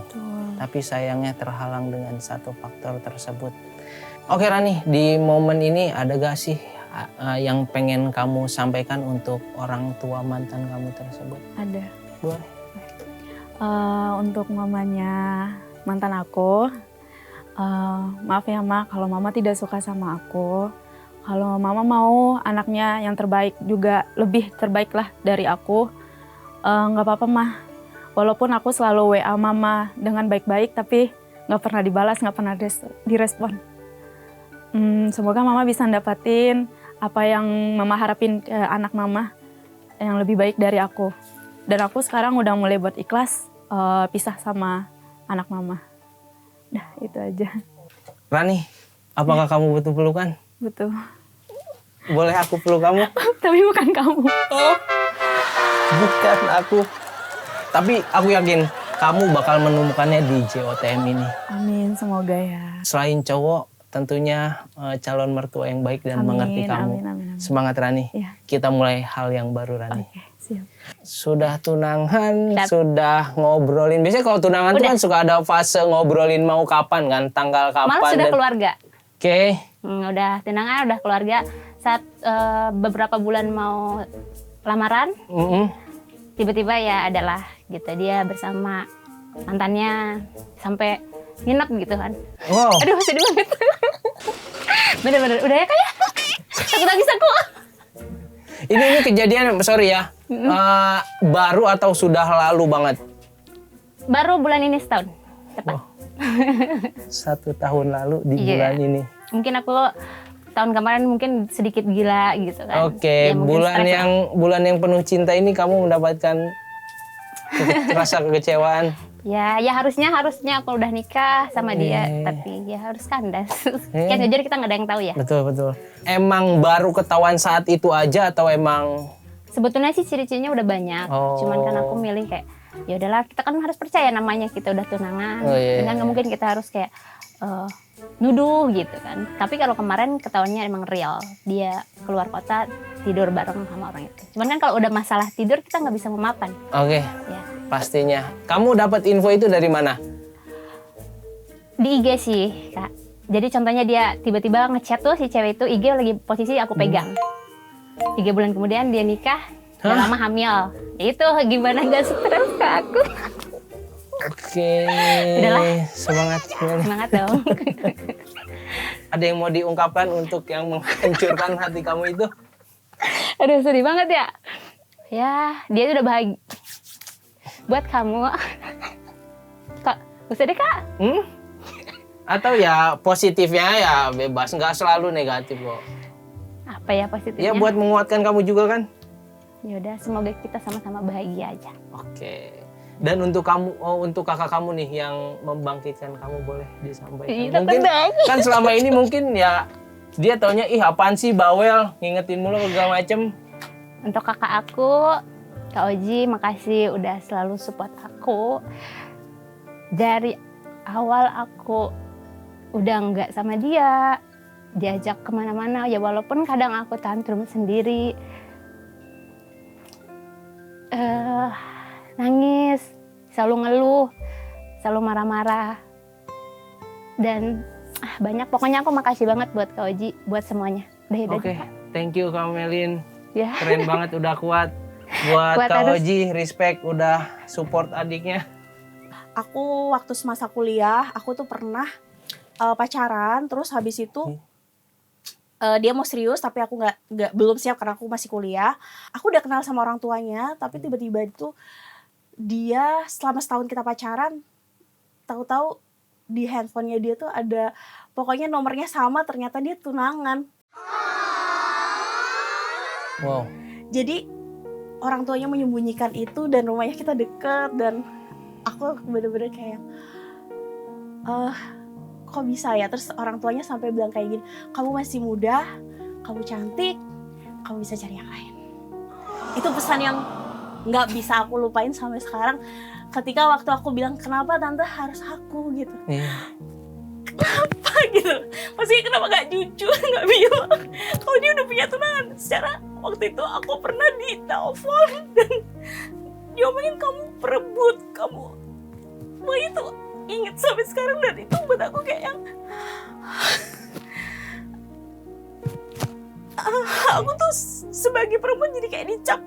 S1: Tapi sayangnya terhalang dengan satu faktor tersebut. Oke Rani, di momen ini ada gak sih yang pengen kamu sampaikan untuk orang tua mantan kamu tersebut?
S11: Ada.
S1: Boleh.
S11: Untuk mamanya mantan aku, maaf ya Ma, kalau Mama tidak suka sama aku. Kalau Mama mau anaknya yang terbaik juga, lebih terbaik lah dari aku, gak apa-apa Ma. Walaupun aku selalu WA Mama dengan baik-baik, tapi gak pernah dibalas, gak pernah direspon. Semoga Mama bisa dapatin apa yang Mama harapin ke anak Mama yang lebih baik dari aku. Dan aku sekarang udah mulai buat ikhlas pisah sama anak Mama. Dah itu aja.
S1: Rani, apakah kamu butuh pelukan?
S11: Butuh.
S1: Boleh aku peluk kamu?
S11: Tapi bukan kamu.
S1: Bukan aku. Tapi aku yakin kamu bakal menemukannya di JOTM ini.
S11: Amin, semoga ya.
S1: Selain cowok, tentunya calon mertua yang baik dan mengerti kamu.
S11: Amin.
S1: Semangat Rani.
S11: Ya.
S1: Kita mulai hal yang baru Rani.
S11: Oke, siap.
S1: Sudah tunangan, sudah ngobrolin. Biasanya kalau tunangan tuh kan suka ada fase ngobrolin mau kapan kan, tanggal kapan.
S8: Malah sudah keluarga.
S1: Oke.
S8: Udah tunangan, udah keluarga. Saat beberapa bulan mau lamaran, tiba-tiba ya adalah gitu, dia bersama mantannya sampai nginep gitu kan.
S1: Wow.
S8: Aduh sedih banget. Bener-bener udah ya Kak ya. Takut nangis aku.
S1: Ini kejadian, sorry ya, baru atau sudah lalu banget?
S8: Baru bulan ini setahun. Tepat.
S1: 1 tahun lalu di bulan ini.
S8: Mungkin aku tahun kemarin mungkin sedikit gila gitu kan.
S1: Oke,
S8: Ya,
S1: bulan yang penuh cinta ini kamu mendapatkan rasa kekecewaan.
S8: Ya harusnya aku udah nikah sama dia, tapi ya harus kandas. Kan jujur kita nggak ada yang tahu ya.
S1: Betul. Emang baru ketahuan saat itu aja atau emang?
S8: Sebetulnya sih ciri-cirinya udah banyak. Cuman kan aku milih kayak ya udahlah, kita kan harus percaya namanya kita udah tunangan. Dengan nggak mungkin kita harus kayak nuduh gitu kan. Tapi kalau kemarin ketahuannya emang real. Dia keluar kota tidur bareng sama orang itu. Cuman kan kalau udah masalah tidur kita nggak bisa memapan.
S1: Oke.
S8: Ya.
S1: Pastinya. Kamu dapat info itu dari mana?
S8: Di IG sih, Kak. Jadi contohnya dia tiba-tiba ngechat tuh si cewek itu, IG lagi posisi aku pegang. 3 bulan kemudian dia nikah, udah lama hamil. Itu gimana gak stres ke aku.
S1: Oke.
S8: Udahlah.
S1: Semangat
S8: dong.
S1: Ada yang mau diungkapkan untuk yang menghancurkan hati kamu itu?
S8: Aduh sedih banget ya. Ya dia udah bahagia. Buat kamu. Kak, usah deh Kak.
S1: Atau ya positifnya ya bebas, nggak selalu negatif kok.
S8: Apa ya positifnya?
S1: Ya buat menguatkan kamu juga kan.
S8: Yaudah, semoga kita sama-sama bahagia aja.
S1: Oke. Dan untuk kamu, untuk kakak kamu nih yang membangkitkan kamu, boleh disampaikan. Mungkin kan selama ini mungkin ya dia taunya ih apaan sih bawel, ngingetin mulu segala macem.
S8: Untuk kakak aku, Kak Oji, makasih udah selalu support aku. Dari awal aku udah nggak sama dia, diajak kemana-mana, ya walaupun kadang aku tantrum sendiri, nangis, selalu ngeluh, selalu marah-marah, dan banyak. Pokoknya aku makasih banget buat Kak Oji, buat semuanya.
S1: Oke, thank you Kak Melin,
S8: ya.
S1: Keren banget udah kuat. Buat Kak Oji, respect udah support adiknya.
S10: Aku waktu semasa kuliah, aku tuh pernah pacaran, terus habis itu dia mau serius tapi aku nggak belum siap karena aku masih kuliah. Aku udah kenal sama orang tuanya, tapi tiba-tiba itu dia selama setahun kita pacaran, tahu-tahu di handphonenya dia tuh ada pokoknya nomornya sama, ternyata dia tunangan.
S1: Wow.
S10: Jadi orang tuanya menyembunyikan itu dan rumahnya kita deket dan aku bener-bener kayak kok bisa ya. Terus orang tuanya sampai bilang kayak gini, kamu masih muda, kamu cantik, kamu bisa cari yang lain. Itu pesan yang nggak bisa aku lupain sampai sekarang. Ketika waktu aku bilang kenapa tante harus aku gitu, kenapa gitu, maksudnya kenapa nggak jujur, nggak bilang kalau dia udah punya tunangan. Secara waktu itu aku pernah ditelepon dan diomongin kamu perebut, kamu itu inget sampai sekarang. Dan itu buat aku kayak yang aku tuh sebagai perempuan jadi kayak dicap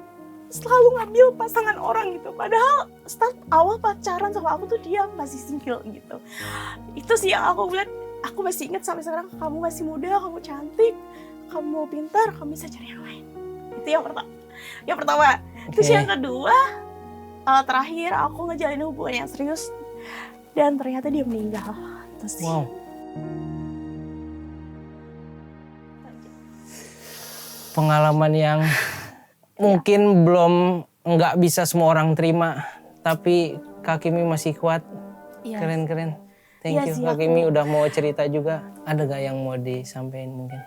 S10: selalu ngambil pasangan orang gitu. Padahal start awal pacaran sama aku tuh dia masih single gitu. Itu sih yang aku bilang, aku masih ingat sampai sekarang, kamu masih muda, kamu cantik, kamu pintar, kamu bisa cari yang lain. Itu yang pertama. Terus yang kedua, terakhir aku ngejalin hubungan yang serius dan ternyata dia meninggal. Terus
S1: Wow. Pengalaman yang mungkin belum nggak bisa semua orang terima, tapi Kak Kimi masih kuat.
S10: Iya.
S1: Keren. Thank
S10: Iya
S1: you
S10: sih,
S1: Kak Kimi udah mau cerita juga. Ada gak yang mau disampaikan mungkin?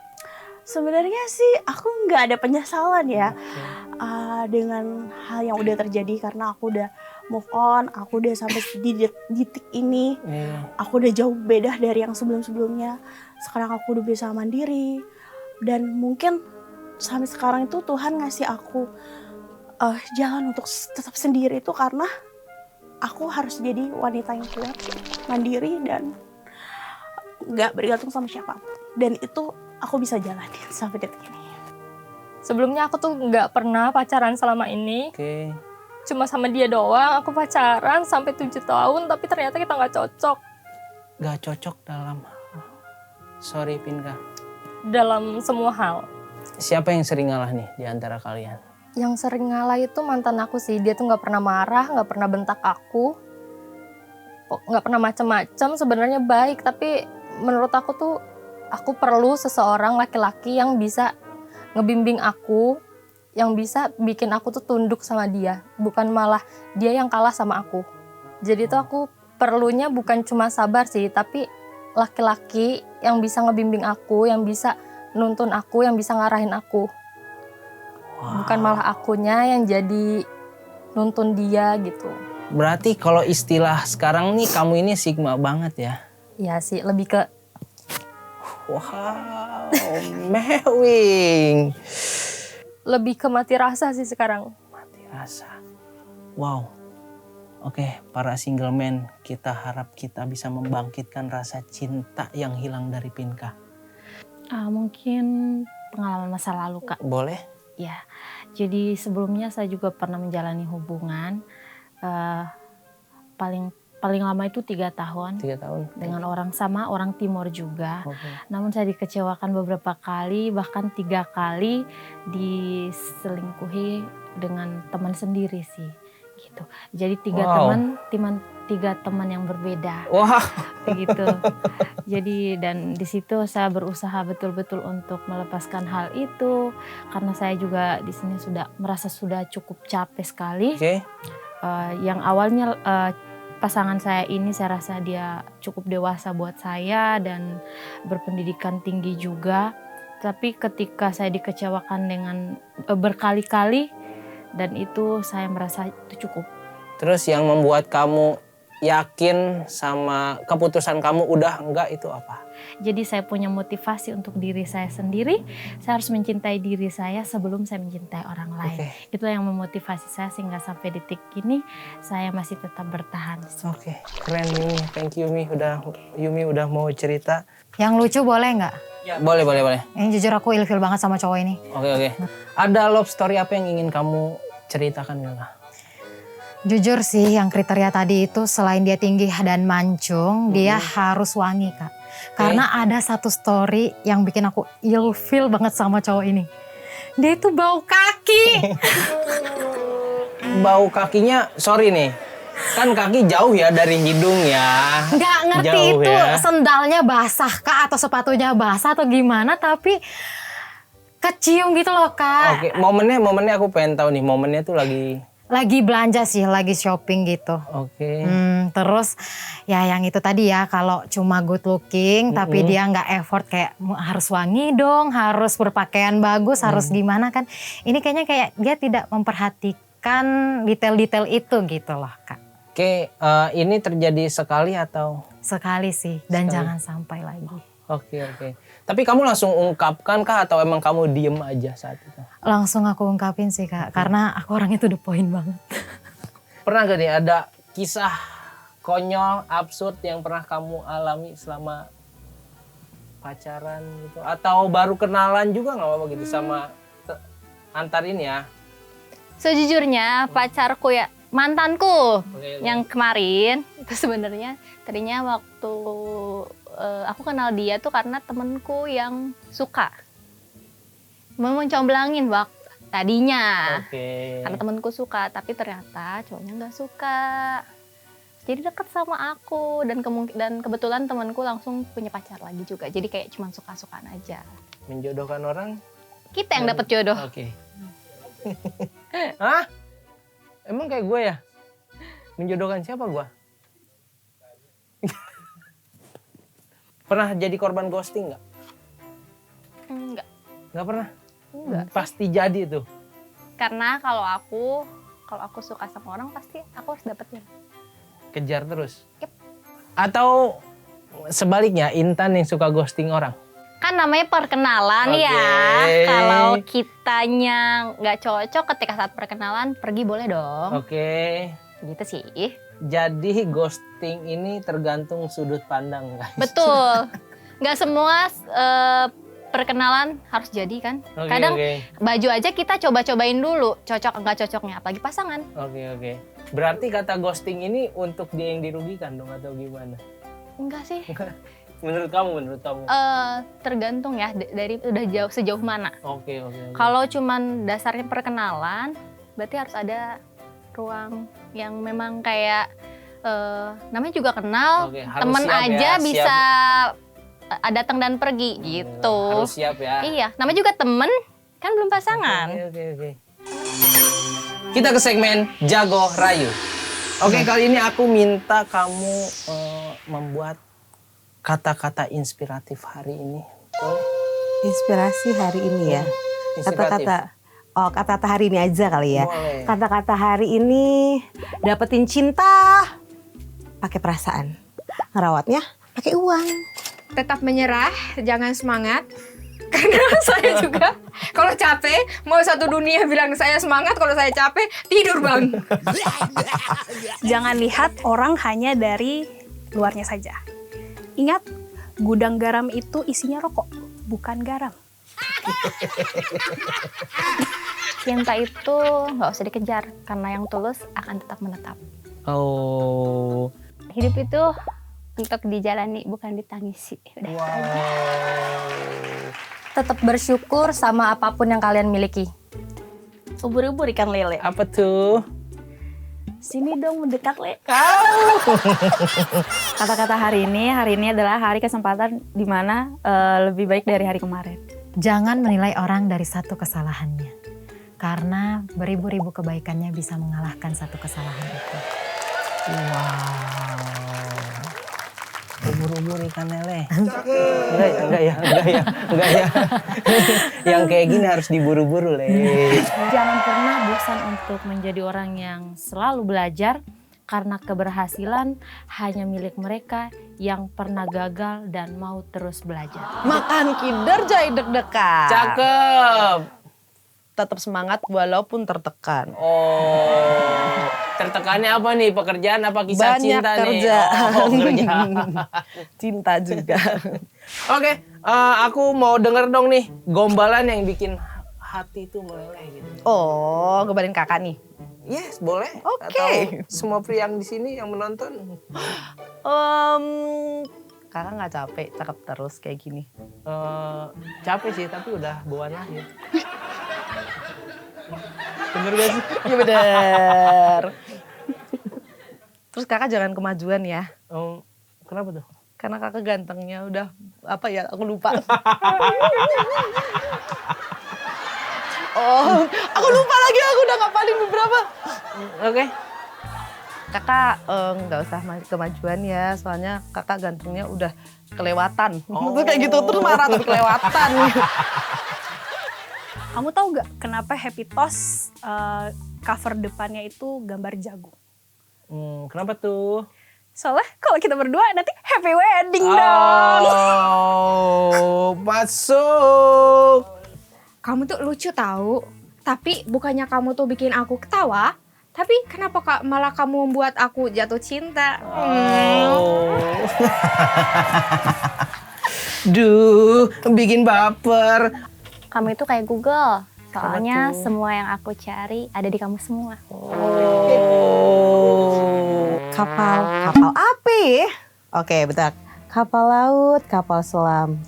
S10: sebenarnya sih aku nggak ada penyesalan ya dengan hal yang udah terjadi, karena aku udah move on, aku udah sampai di titik ini. Aku udah jauh beda dari yang sebelum-sebelumnya. Sekarang aku udah bisa mandiri dan mungkin sampai sekarang itu Tuhan ngasih aku jalan untuk tetap sendiri itu karena aku harus jadi wanita yang kuat, mandiri dan nggak bergantung sama siapa. Dan itu aku bisa jalanin sampai detik ini.
S4: Sebelumnya aku tuh nggak pernah pacaran selama ini. Cuma sama dia doang aku pacaran sampai 7 tahun, tapi ternyata kita nggak cocok.
S1: Gak cocok dalam, sorry Pinka,
S4: dalam semua hal.
S1: Siapa yang sering ngalah nih di antara kalian?
S4: Yang sering ngalah itu mantan aku sih. Dia tuh nggak pernah marah, nggak pernah bentak aku, nggak pernah macem-macem. Sebenarnya baik, tapi menurut aku tuh aku perlu seseorang laki-laki yang bisa ngebimbing aku, yang bisa bikin aku tuh tunduk sama dia, bukan malah dia yang kalah sama aku. Jadi tuh aku perlunya bukan cuma sabar sih, tapi laki-laki yang bisa ngebimbing aku, yang bisa nuntun aku, yang bisa ngarahin aku. Bukan malah akunya yang jadi nuntun dia gitu.
S1: Berarti kalau istilah sekarang nih, kamu ini Sigma banget ya?
S4: Iya sih, lebih ke
S1: wow, mewing.
S4: Lebih ke mati rasa sih sekarang.
S1: Mati rasa. Wow. Oke, para single man, kita harap kita bisa membangkitkan rasa cinta yang hilang dari Pinka.
S2: Mungkin pengalaman masa lalu, Kak.
S1: Boleh?
S2: Ya, jadi sebelumnya saya juga pernah menjalani hubungan paling lama itu 3 tahun.
S1: 3 tahun.
S2: Dengan orang timur juga. Namun saya dikecewakan beberapa kali, bahkan 3 kali diselingkuhi dengan teman sendiri sih. Gitu. Jadi 3 teman yang berbeda.
S1: Wah.
S2: Begitu. Jadi dan di situ saya berusaha betul-betul untuk melepaskan hal itu karena saya juga di sini merasa sudah cukup capek sekali. Yang awalnya pasangan saya ini saya rasa dia cukup dewasa buat saya dan berpendidikan tinggi juga. Tapi ketika saya dikecewakan dengan berkali-kali dan itu saya merasa itu cukup.
S1: Terus yang membuat kamu yakin sama keputusan kamu udah enggak itu apa?
S2: Jadi saya punya motivasi untuk diri saya sendiri. Saya harus mencintai diri saya sebelum saya mencintai orang lain. Itulah yang memotivasi saya sehingga sampai detik ini saya masih tetap bertahan.
S1: Oke, keren Yumi. Thank you Yumi udah mau cerita.
S6: Yang lucu boleh nggak?
S1: Boleh.
S6: Yang jujur aku ilfil banget sama cowok ini.
S1: Oke. Ada love story apa yang ingin kamu ceritakan Mila?
S6: Jujur sih yang kriteria tadi itu selain dia tinggi dan mancung, dia harus wangi Kak. Karena ada satu story yang bikin aku ilfeel banget sama cowok ini. Dia itu bau kaki.
S1: Bau kakinya, sorry nih. Kan kaki jauh ya dari hidung ya.
S6: Nggak ngerti
S1: Jauh
S6: itu
S1: ya.
S6: sendalnya basah kak atau sepatunya basah atau gimana, tapi kecium gitu loh kak.
S1: Oke, momennya aku pengen tahu nih. Momennya tuh
S6: Lagi belanja sih, lagi shopping gitu.
S1: Oke.
S6: Terus ya yang itu tadi ya, kalau cuma good looking tapi dia nggak effort kayak harus wangi dong, harus berpakaian bagus, harus gimana kan. Ini kayaknya kayak dia tidak memperhatikan detail-detail itu gitu loh kak.
S1: Oke, ini terjadi sekali atau?
S6: Sekali sih, dan
S1: Sekali.
S6: jangan sampai lagi.
S1: Oke. Tapi kamu langsung ungkapkan kah atau emang kamu diem aja saat itu?
S6: Langsung aku ungkapin sih kak, karena aku orangnya to the point banget.
S1: Pernah gak nih ada kisah konyol, absurd yang pernah kamu alami selama pacaran gitu? Atau baru kenalan juga gak apa-apa gitu sama antar ini ya?
S8: Sejujurnya pacarku ya, mantanku
S1: Oke.
S8: yang kemarin itu sebenarnya tadinya waktu aku kenal dia tuh karena temenku yang suka mau mencomblangin tadinya.
S1: Oke.
S8: Karena temenku suka, tapi ternyata cowoknya nggak suka. Jadi deket sama aku dan kebetulan temenku langsung punya pacar lagi juga. Jadi kayak cuma suka-sukaan aja.
S1: Menjodohkan orang?
S8: Kita yang dapet jodoh.
S1: Oke. Hah? Emang kayak gue ya? Menjodohkan siapa gue? Pernah jadi korban ghosting nggak?
S8: Enggak.
S1: Nggak pernah?
S8: Enggak.
S1: Pasti jadi tuh.
S8: Karena kalau aku suka sama orang pasti aku harus dapetin.
S1: Kejar terus?
S8: Yep.
S1: Atau sebaliknya, Intan yang suka ghosting orang?
S8: Kan namanya perkenalan
S1: Oke.
S8: ya. Kalau kitanya nggak cocok ketika saat perkenalan, pergi boleh dong.
S1: Oke.
S8: Gitu sih.
S1: Jadi ghosting ini tergantung sudut pandang guys.
S8: Betul. Nggak semua perkenalan harus jadi kan.
S1: Oke,
S8: Kadang
S1: oke.
S8: baju aja kita coba-cobain dulu cocok nggak cocoknya, apalagi pasangan.
S1: Oke. Berarti kata ghosting ini untuk dia yang dirugikan dong atau gimana?
S8: Enggak sih.
S1: Menurut kamu?
S8: Tergantung ya dari udah sejauh mana.
S1: Oke.
S8: Kalau cuman dasarnya perkenalan, berarti harus ada ruang yang memang kayak namanya juga kenal,
S1: Oke, harus
S8: temen
S1: siap
S8: aja
S1: ya,
S8: bisa datang dan pergi gitu.
S1: Harus siap ya.
S8: Iya, namanya juga temen, kan belum pasangan.
S1: Oke. Kita ke segmen Jago Rayu. Oke, kali ini aku minta kamu membuat kata-kata inspiratif hari ini. Boleh?
S7: Inspirasi hari ini ya.
S1: Inspiratif.
S7: Kata-kata hari ini aja kali ya.
S1: Boleh.
S7: Kata-kata hari ini, dapetin cinta pakai perasaan. Ngerawatnya pakai uang.
S5: Tetap menyerah, jangan semangat. Karena saya juga kalau capek, mau satu dunia bilang saya semangat, kalau saya capek, tidur bang.
S9: Jangan lihat orang hanya dari luarnya saja. Ingat, gudang garam itu isinya rokok, bukan garam.
S8: Cinta itu nggak usah dikejar, karena yang tulus akan tetap menetap.
S1: Oh.
S8: Hidup itu untuk dijalani, bukan ditangisi. Udah.
S4: Tetap bersyukur sama apapun yang kalian miliki.
S10: Ubur-ubur ikan lele.
S1: Apa tuh?
S10: Sini dong mendekat, Le. Kata-kata hari ini adalah hari kesempatan di mana lebih baik dari hari kemarin.
S6: Jangan menilai orang dari satu kesalahannya. Karena beribu-ribu kebaikannya bisa mengalahkan satu kesalahan itu.
S1: Wow. Ubur-ubur ikan lele. Enggak ya. Yang kayak gini harus diburu-buru, Le.
S2: Jangan pernah bosan untuk menjadi orang yang selalu belajar, karena keberhasilan hanya milik mereka yang pernah gagal dan mau terus belajar.
S3: Makan kiderjoy deg-degan.
S1: Cakep.
S3: Tetap semangat walaupun tertekan.
S1: Oh. Tertekannya apa nih? Pekerjaan apa kisah
S3: Banyak
S1: cinta
S3: kerjaan.
S1: nih? Oh, kerja.
S3: Cinta juga.
S1: Oke, aku mau denger dong nih gombalan yang bikin hati itu meleleh gitu.
S3: Oh, ngebalin kakak nih.
S1: Yes, boleh.
S3: Oke.
S1: Atau semua pria yang di sini yang menonton.
S3: Kakak nggak capek cakep terus kayak gini?
S1: Capek sih, tapi udah bawaan aja. Bener gak sih?
S3: Iya bener. Terus kakak jangan kemajuan ya.
S1: Kenapa tuh?
S3: Karena kakak gantengnya udah apa ya, aku lupa. Aku lupa lagi, aku udah ngapalin beberapa.
S1: Oke.
S3: Kakak nggak usah kemajuan ya, soalnya kakak gantengnya udah kelewatan. Terus kayak gitu, terus marah tapi kelewatan.
S9: Kamu tahu gak kenapa Happy Toast cover depannya itu gambar jagung?
S1: Kenapa tuh?
S9: Soalnya kalau kita berdua nanti happy wedding dong.
S1: Masuk.
S5: Kamu tuh lucu tahu. Tapi bukannya kamu tuh bikin aku ketawa, tapi kenapa malah kamu membuat aku jatuh cinta?
S1: Duh, bikin baper.
S8: Kamu itu kayak Google. Soalnya semua yang aku cari ada di kamu semua.
S7: Kapal api. Oke, betul. Kapal laut, kapal selam.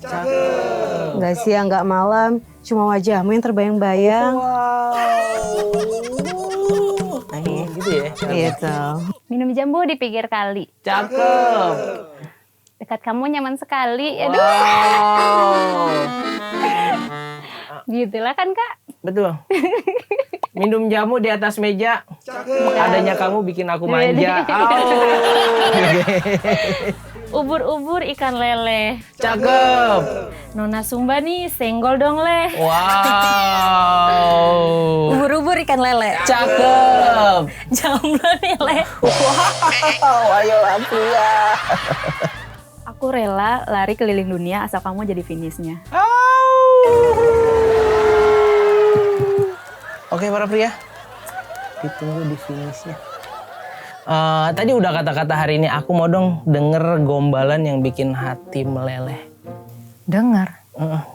S7: Nggak siang, nggak malam, cuma wajahmu yang terbayang-bayang.
S1: Nah, gitu ya.
S7: Gitu.
S8: Minum jambu di pinggir kali.
S1: Cakep.
S8: Dekat kamu nyaman sekali. Aduh. Gitulah kan Kak?
S1: Betul. Minum jamu di atas meja. Adanya kamu bikin aku manja.
S2: Ubur-ubur ikan lele.
S1: Cakep.
S2: Nona Sumba nih senggol dong leh.
S1: Wow.
S2: Ubur-ubur ikan lele.
S1: Cakep.
S2: Jomblo nih leh.
S1: Wow, ayo Pria.
S11: Aku rela lari keliling dunia asal kamu jadi finishnya.
S1: Oke para pria, ditunggu di finishnya. Tadi udah kata-kata hari ini, aku mau dong denger gombalan yang bikin hati meleleh.
S6: Dengar?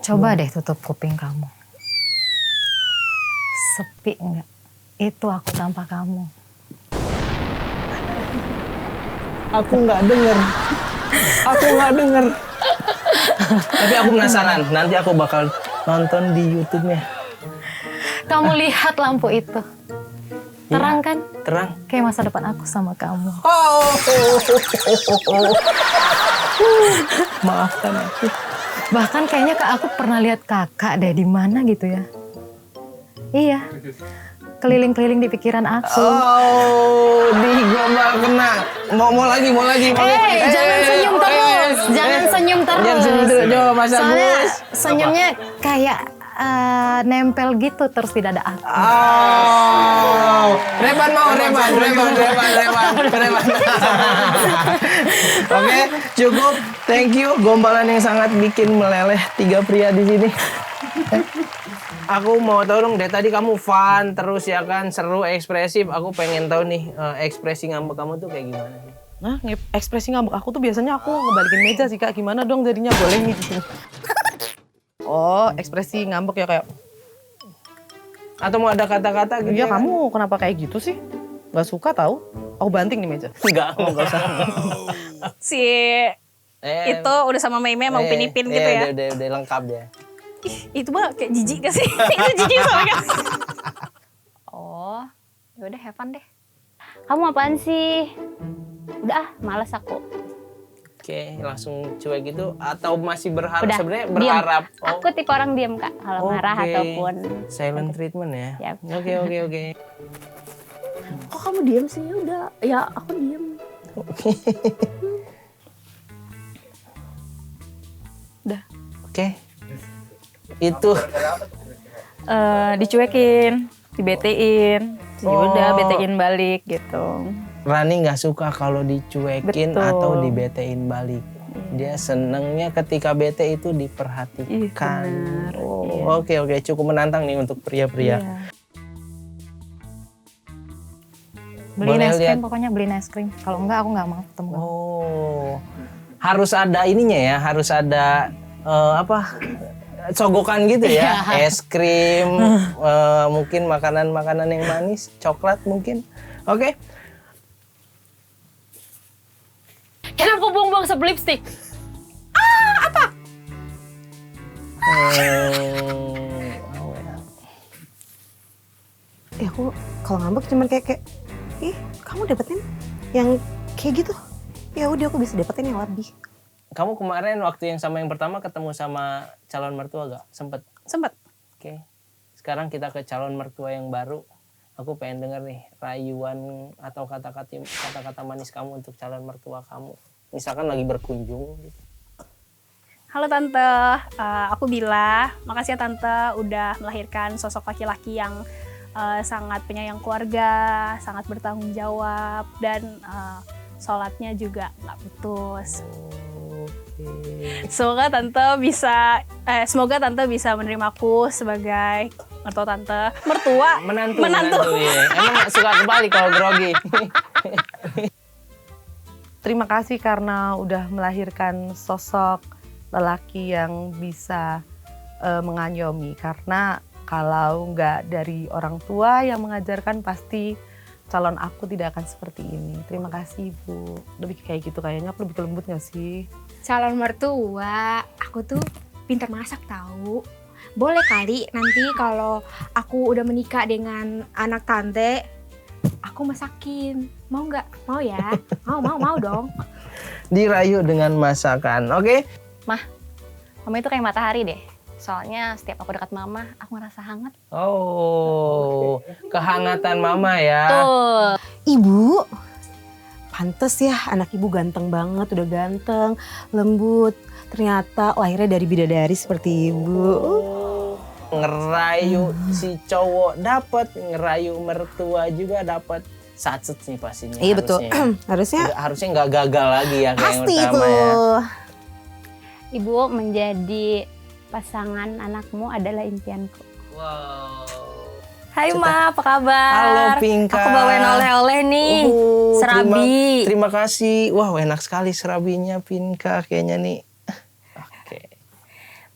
S6: Coba deh tutup kuping kamu. Sepi enggak? Itu aku tanpa kamu.
S1: Aku nggak denger. Tapi aku penasaran, nanti aku bakal nonton di YouTube-nya.
S6: Kamu lihat lampu itu. Terang kan?
S1: Terang.
S6: Kayak masa depan aku sama kamu.
S1: Maafkan aku.
S6: Bahkan kayaknya aku pernah lihat kakak deh di mana gitu ya. Iya. Keliling-keliling di pikiran aku.
S1: Di gombal kena. Mau lagi.
S6: Jangan senyum terus. Jangan senyum terus.
S1: Jangan senyum terus. Coba Mas
S6: Soalnya
S1: Agus.
S6: senyumnya kayak nempel gitu terus tidak ada aku.
S1: Reban. Oke, cukup. Thank you. Gombalan yang sangat bikin meleleh tiga pria di sini. Aku mau tahu dong, dari tadi kamu fun terus ya kan, seru, ekspresif. Aku pengen tahu nih ekspresi ngambek kamu tuh kayak gimana sih?
S3: Nah, ekspresi ngambek aku tuh biasanya aku ngebalikin meja sih Kak. Gimana dong jadinya, boleh nih di sini. Ekspresi ngambek ya kayak.
S1: Atau mau ada kata-kata gitu?
S3: Iya, kamu kenapa kayak gitu sih? Gak suka tahu? Aku banting nih meja.
S1: Enggak usah.
S9: Si itu udah sama Mei mau pinipin gitu ya.
S1: Udah lengkap dia.
S9: Itu mah kayak jijik gak sih? Itu jijik soalnya.
S8: Oh, yaudah have fun deh. Kamu apaan sih? Udah males aku.
S1: Oke, langsung cuek gitu atau masih berharap?
S8: Udah,
S1: Sebenarnya
S8: diem.
S1: berharap.
S8: Aku tipe orang diem Kak, kalau marah ataupun
S1: silent treatment ya.
S8: Yap.
S1: Oke.
S10: Kok kamu diem sih? Ya udah, ya aku diem.
S11: Udah.
S1: Oke. Itu
S11: Dicuekin, dibetein. Ya udah betein balik gitu.
S1: Rani nggak suka kalau dicuekin
S11: Betul.
S1: atau dibetein balik. Dia senengnya ketika bete itu diperhatikan. Oke, cukup menantang nih untuk pria-pria.
S6: Iya. Beliin es krim, pokoknya beliin es krim. Kalau enggak, aku nggak mau ketemu kamu.
S1: Harus ada ininya ya, harus ada sogokan gitu ya. Es krim, mungkin makanan-makanan yang manis, coklat mungkin. Oke.
S2: Kenapa buang-buang sep lipstick?
S7: Ya aku kalau ngambek cuman kayak ih kamu dapetin yang kayak gitu. Ya udah aku bisa dapetin yang lebih.
S1: Kamu kemarin waktu yang sama yang pertama ketemu sama calon mertua gak? Sempet?
S9: Sempet.
S1: Oke. Sekarang kita ke calon mertua yang baru. Aku pengen denger nih rayuan atau kata-kata manis kamu untuk calon mertua kamu. Misalkan lagi berkunjung gitu.
S9: Halo Tante, aku Bila. Makasih ya Tante udah melahirkan sosok laki-laki yang sangat penyayang keluarga, sangat bertanggung jawab, dan sholatnya juga nggak putus. Semoga Tante bisa menerimaku sebagai mertua Tante. Menantu.
S1: Ya. Emang suka kembali kalau grogi.
S3: Terima kasih karena udah melahirkan sosok lelaki yang bisa mengayomi. Karena kalau nggak dari orang tua yang mengajarkan pasti calon aku tidak akan seperti ini. Terima kasih Ibu. Lebih kayak gitu kayaknya aku lebih lembut nggak sih?
S5: Calon mertua, aku tuh pintar masak tahu. Boleh kali nanti kalau aku udah menikah dengan anak tante, aku masakin. Mau nggak? Mau ya? Mau dong.
S1: Dirayu dengan masakan. Oke?
S8: Mah, Mama itu kayak matahari deh. Soalnya setiap aku dekat Mama, aku ngerasa hangat.
S1: Oh, kehangatan Mama ya.
S8: Tuh.
S7: Ibu, pantes ya anak ibu ganteng banget, udah ganteng, lembut. Ternyata lahirnya dari bidadari seperti ibu.
S1: Ngerayu si cowok dapat, ngerayu mertua juga dapat. Satset nih pastinya.
S7: Iya betul.
S1: Harusnya nggak gagal lagi ya kayak
S7: pasti
S1: yang pertama
S7: itu.
S1: ya.
S8: Ibu menjadi pasangan anakmu adalah impianku.
S1: Wow.
S8: Hai Ma, apa kabar?
S1: Halo Pinka.
S8: Aku bawain oleh-oleh nih. Serabi.
S1: Terima kasih. Wah, enak sekali serabinya Pinka kayaknya nih.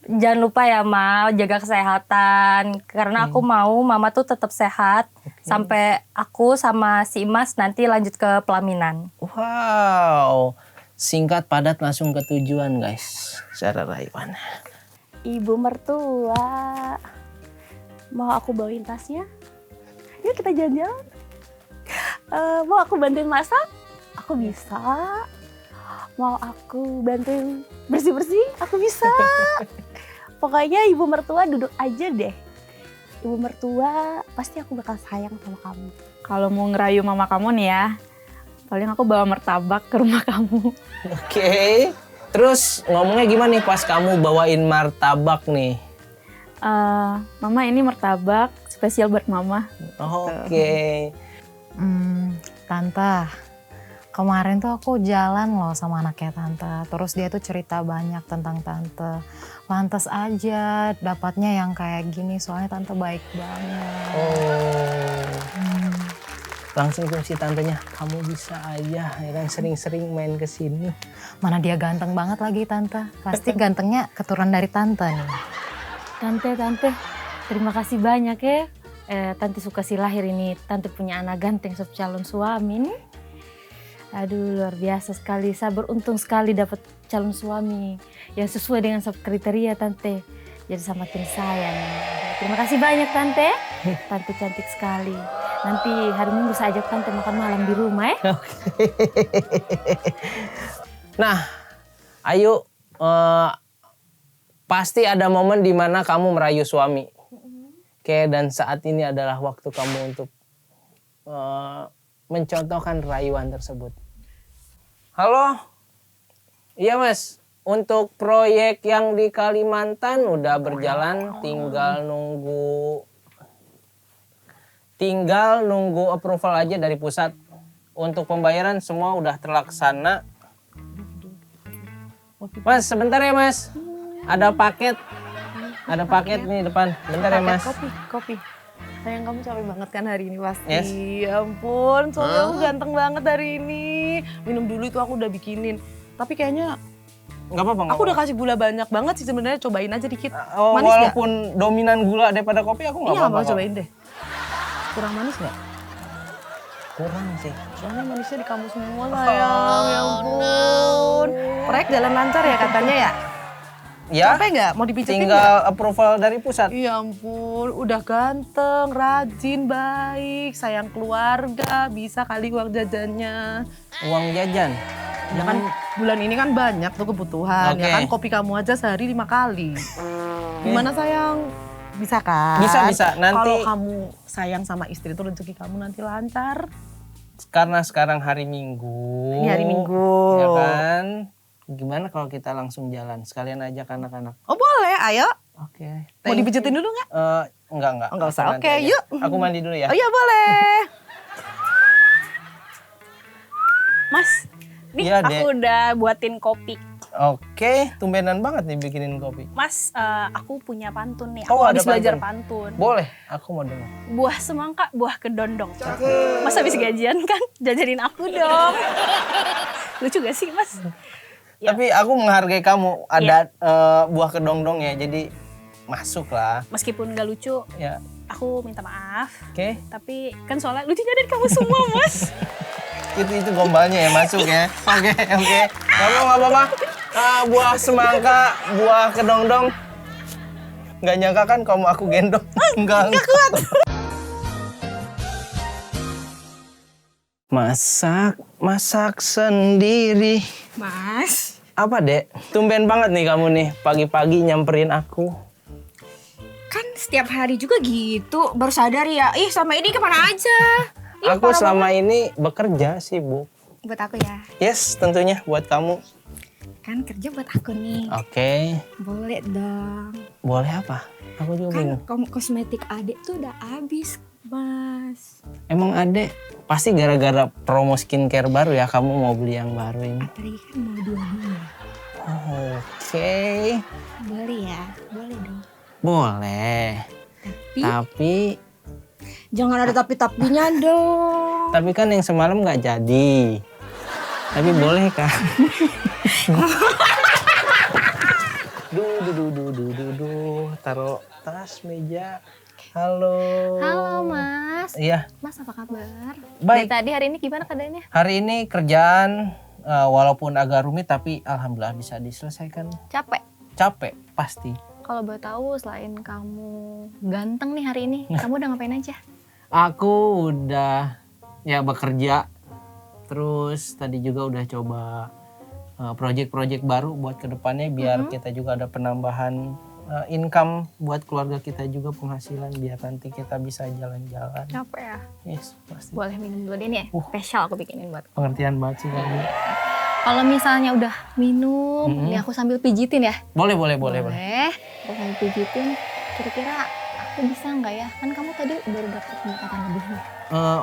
S8: Jangan lupa ya Ma, jaga kesehatan. Karena aku mau Mama tuh tetap sehat. Sampai aku sama si Imas nanti lanjut ke pelaminan.
S1: Wow. Singkat, padat, langsung ke tujuan guys. Secara rayuan.
S10: Ibu mertua, mau aku bawain tasnya? Yuk kita jalan-jalan. Mau aku bantuin masak? Aku bisa. Mau aku bantuin bersih-bersih? Aku bisa. Pokoknya ibu mertua duduk aja deh. Ibu mertua pasti aku bakal sayang sama kamu.
S11: Kalau mau ngerayu mama kamu nih ya, paling aku bawa martabak ke rumah kamu.
S1: Oke. Terus ngomongnya gimana nih pas kamu bawain martabak nih?
S11: Mama ini martabak spesial buat Mama.
S1: Oke.
S6: Tante, kemarin tuh aku jalan loh sama anaknya Tante. Terus dia tuh cerita banyak tentang Tante. Pantes aja dapatnya yang kayak gini, soalnya Tante baik banget.
S1: Langsung ke si tantenya, kamu bisa aja ya kan sering-sering main ke sini.
S6: Mana dia ganteng banget lagi Tante. Pasti gantengnya keturunan dari Tante nih.
S2: Tante, terima kasih banyak ya. Tante suka si lahir ini, Tante punya anak ganteng sebagai calon suami nih. Aduh luar biasa sekali, saya beruntung sekali dapat calon suami yang sesuai dengan kriteria Tante. Jadi semakin sayang. Terima kasih banyak Tante. Tante cantik sekali. Nanti hari Minggu saya ajak Tante makan malam di rumah ya.
S1: Nah, Ayu, pasti ada momen di mana kamu merayu suami. Oke, dan saat ini adalah waktu kamu untuk mencontohkan rayuan tersebut. Halo? Iya Mas, untuk proyek yang di Kalimantan udah berjalan, tinggal nunggu approval aja dari pusat. Untuk pembayaran semua udah terlaksana. Mas, sebentar ya Mas. Ada paket nih depan. Bentar ya Mas.
S3: Kopi. Sayang kamu capek banget kan hari ini pasti.
S1: Yes.
S3: Ya ampun, suami kamu ganteng banget hari ini. Minum dulu itu aku udah bikinin. Tapi kayaknya
S1: nggak apa-apa.
S3: Aku udah kasih gula banyak banget sih sebenarnya, cobain aja dikit.
S1: Manis walaupun gak? Dominan gula daripada kopi aku nggak apa-apa.
S3: Iya, cobain deh. Kurang manis nggak?
S1: Kurang sih.
S3: Soalnya manisnya di kamu semua sayang, ya ampun. Proyek jalan lancar ya katanya ya?
S1: Ya.
S3: Capek nggak? Mau dipijetin
S1: Tinggal approval dari pusat.
S3: Ya ampun, udah ganteng, rajin, baik, sayang keluarga, bisa kali uang jajannya.
S1: Uang jajan.
S3: Ya kan bulan ini kan banyak tuh kebutuhan.
S1: Oke.
S3: Ya kan kopi kamu aja sehari 5 kali. Gimana sayang? Bisa kan?
S1: Bisa. Nanti
S3: kalau kamu sayang sama istri itu rezeki kamu nanti lancar.
S1: karena sekarang hari Minggu.
S3: Ini hari Minggu.
S1: Ya kan? Gimana kalau kita langsung jalan? Sekalian ajak anak-anak.
S3: Oh boleh, ayo.
S1: Oke.
S3: Mau dipijetin dulu nggak?
S1: Enggak.
S3: Enggak usah.
S1: Nanti
S3: Oke,
S1: aja.
S3: yuk.
S1: Aku mandi dulu ya.
S3: Oh iya boleh.
S9: Mas, nih
S1: Iya,
S9: aku
S1: Dek.
S9: udah buatin kopi.
S1: Oke, tumbenan banget nih bikinin kopi.
S9: Mas, aku punya pantun nih.
S1: Oh,
S9: Aku
S1: ada
S9: habis belajar
S1: pantun.
S9: pantun.
S1: Boleh, aku mau dengar.
S9: Buah semangka, buah kedondong. Mas habis gajian kan, jajanin aku dong. Lucu gak sih, Mas? Ya.
S1: Tapi aku menghargai kamu ada buah kedongdong ya, jadi masuk lah.
S9: Meskipun gak lucu,
S1: Ya,
S9: aku minta maaf.
S1: oke.
S9: Tapi kan soalnya lucunya dari kamu semua, Mas.
S1: Itu gombalnya ya masuk ya. Oke. Nggak apa-apa. Buah semangka, buah kedongdong. Nggak nyangka kan kamu aku gendong. Enggak kuat. Masak sendiri.
S5: Mas.
S1: Apa, Dek? Tumben banget nih kamu nih pagi-pagi nyamperin aku.
S5: Kan setiap hari juga gitu. Baru sadar ya. Ih sama ini kemana aja? Ih,
S1: Aku
S5: parah
S1: selama ini bekerja sibuk.
S5: banget. Buat aku ya.
S1: Yes, tentunya buat kamu.
S5: Kan kerja buat aku nih.
S1: Oke.
S5: Boleh dong.
S1: Boleh apa? Aku juga bingung.
S5: Kan kosmetik adek tuh udah habis, Mas.
S1: Emang adek pasti gara-gara promo skincare baru ya kamu mau beli yang baru ini.
S5: Apalagi kan mau 2 bulan.
S1: Oke.
S5: Boleh ya? Boleh dong.
S1: Boleh. Tapi
S5: Jangan ada tapi-tapinya dong.
S1: tapi kan yang semalam nggak jadi. Tapi boleh kan? Duh. Taruh tas meja. Halo.
S4: Halo Mas.
S1: Iya.
S4: Mas apa kabar?
S1: Baik.
S4: Dari tadi hari ini gimana keadaannya?
S1: Hari ini kerjaan walaupun agak rumit tapi alhamdulillah bisa diselesaikan. Capek pasti.
S4: Kalau boleh tahu selain kamu ganteng nih hari ini, kamu udah ngapain aja?
S1: Aku udah ya bekerja. Terus tadi juga udah coba project-project baru buat kedepannya biar kita juga ada penambahan income buat keluarga kita juga, penghasilan biar nanti kita bisa jalan-jalan.
S4: Capek ya?
S1: Yes, pasti.
S4: Boleh minum dulu deh nih ya? Spesial aku bikinin buat.
S1: Pengertian banget sih kamu.
S4: Kalau misalnya udah minum, nih aku sambil pijitin ya?
S1: Boleh.
S4: Aku sambil pijitin, kira-kira aku bisa nggak ya? Kan kamu tadi baru dapat pendapatan lebih nih.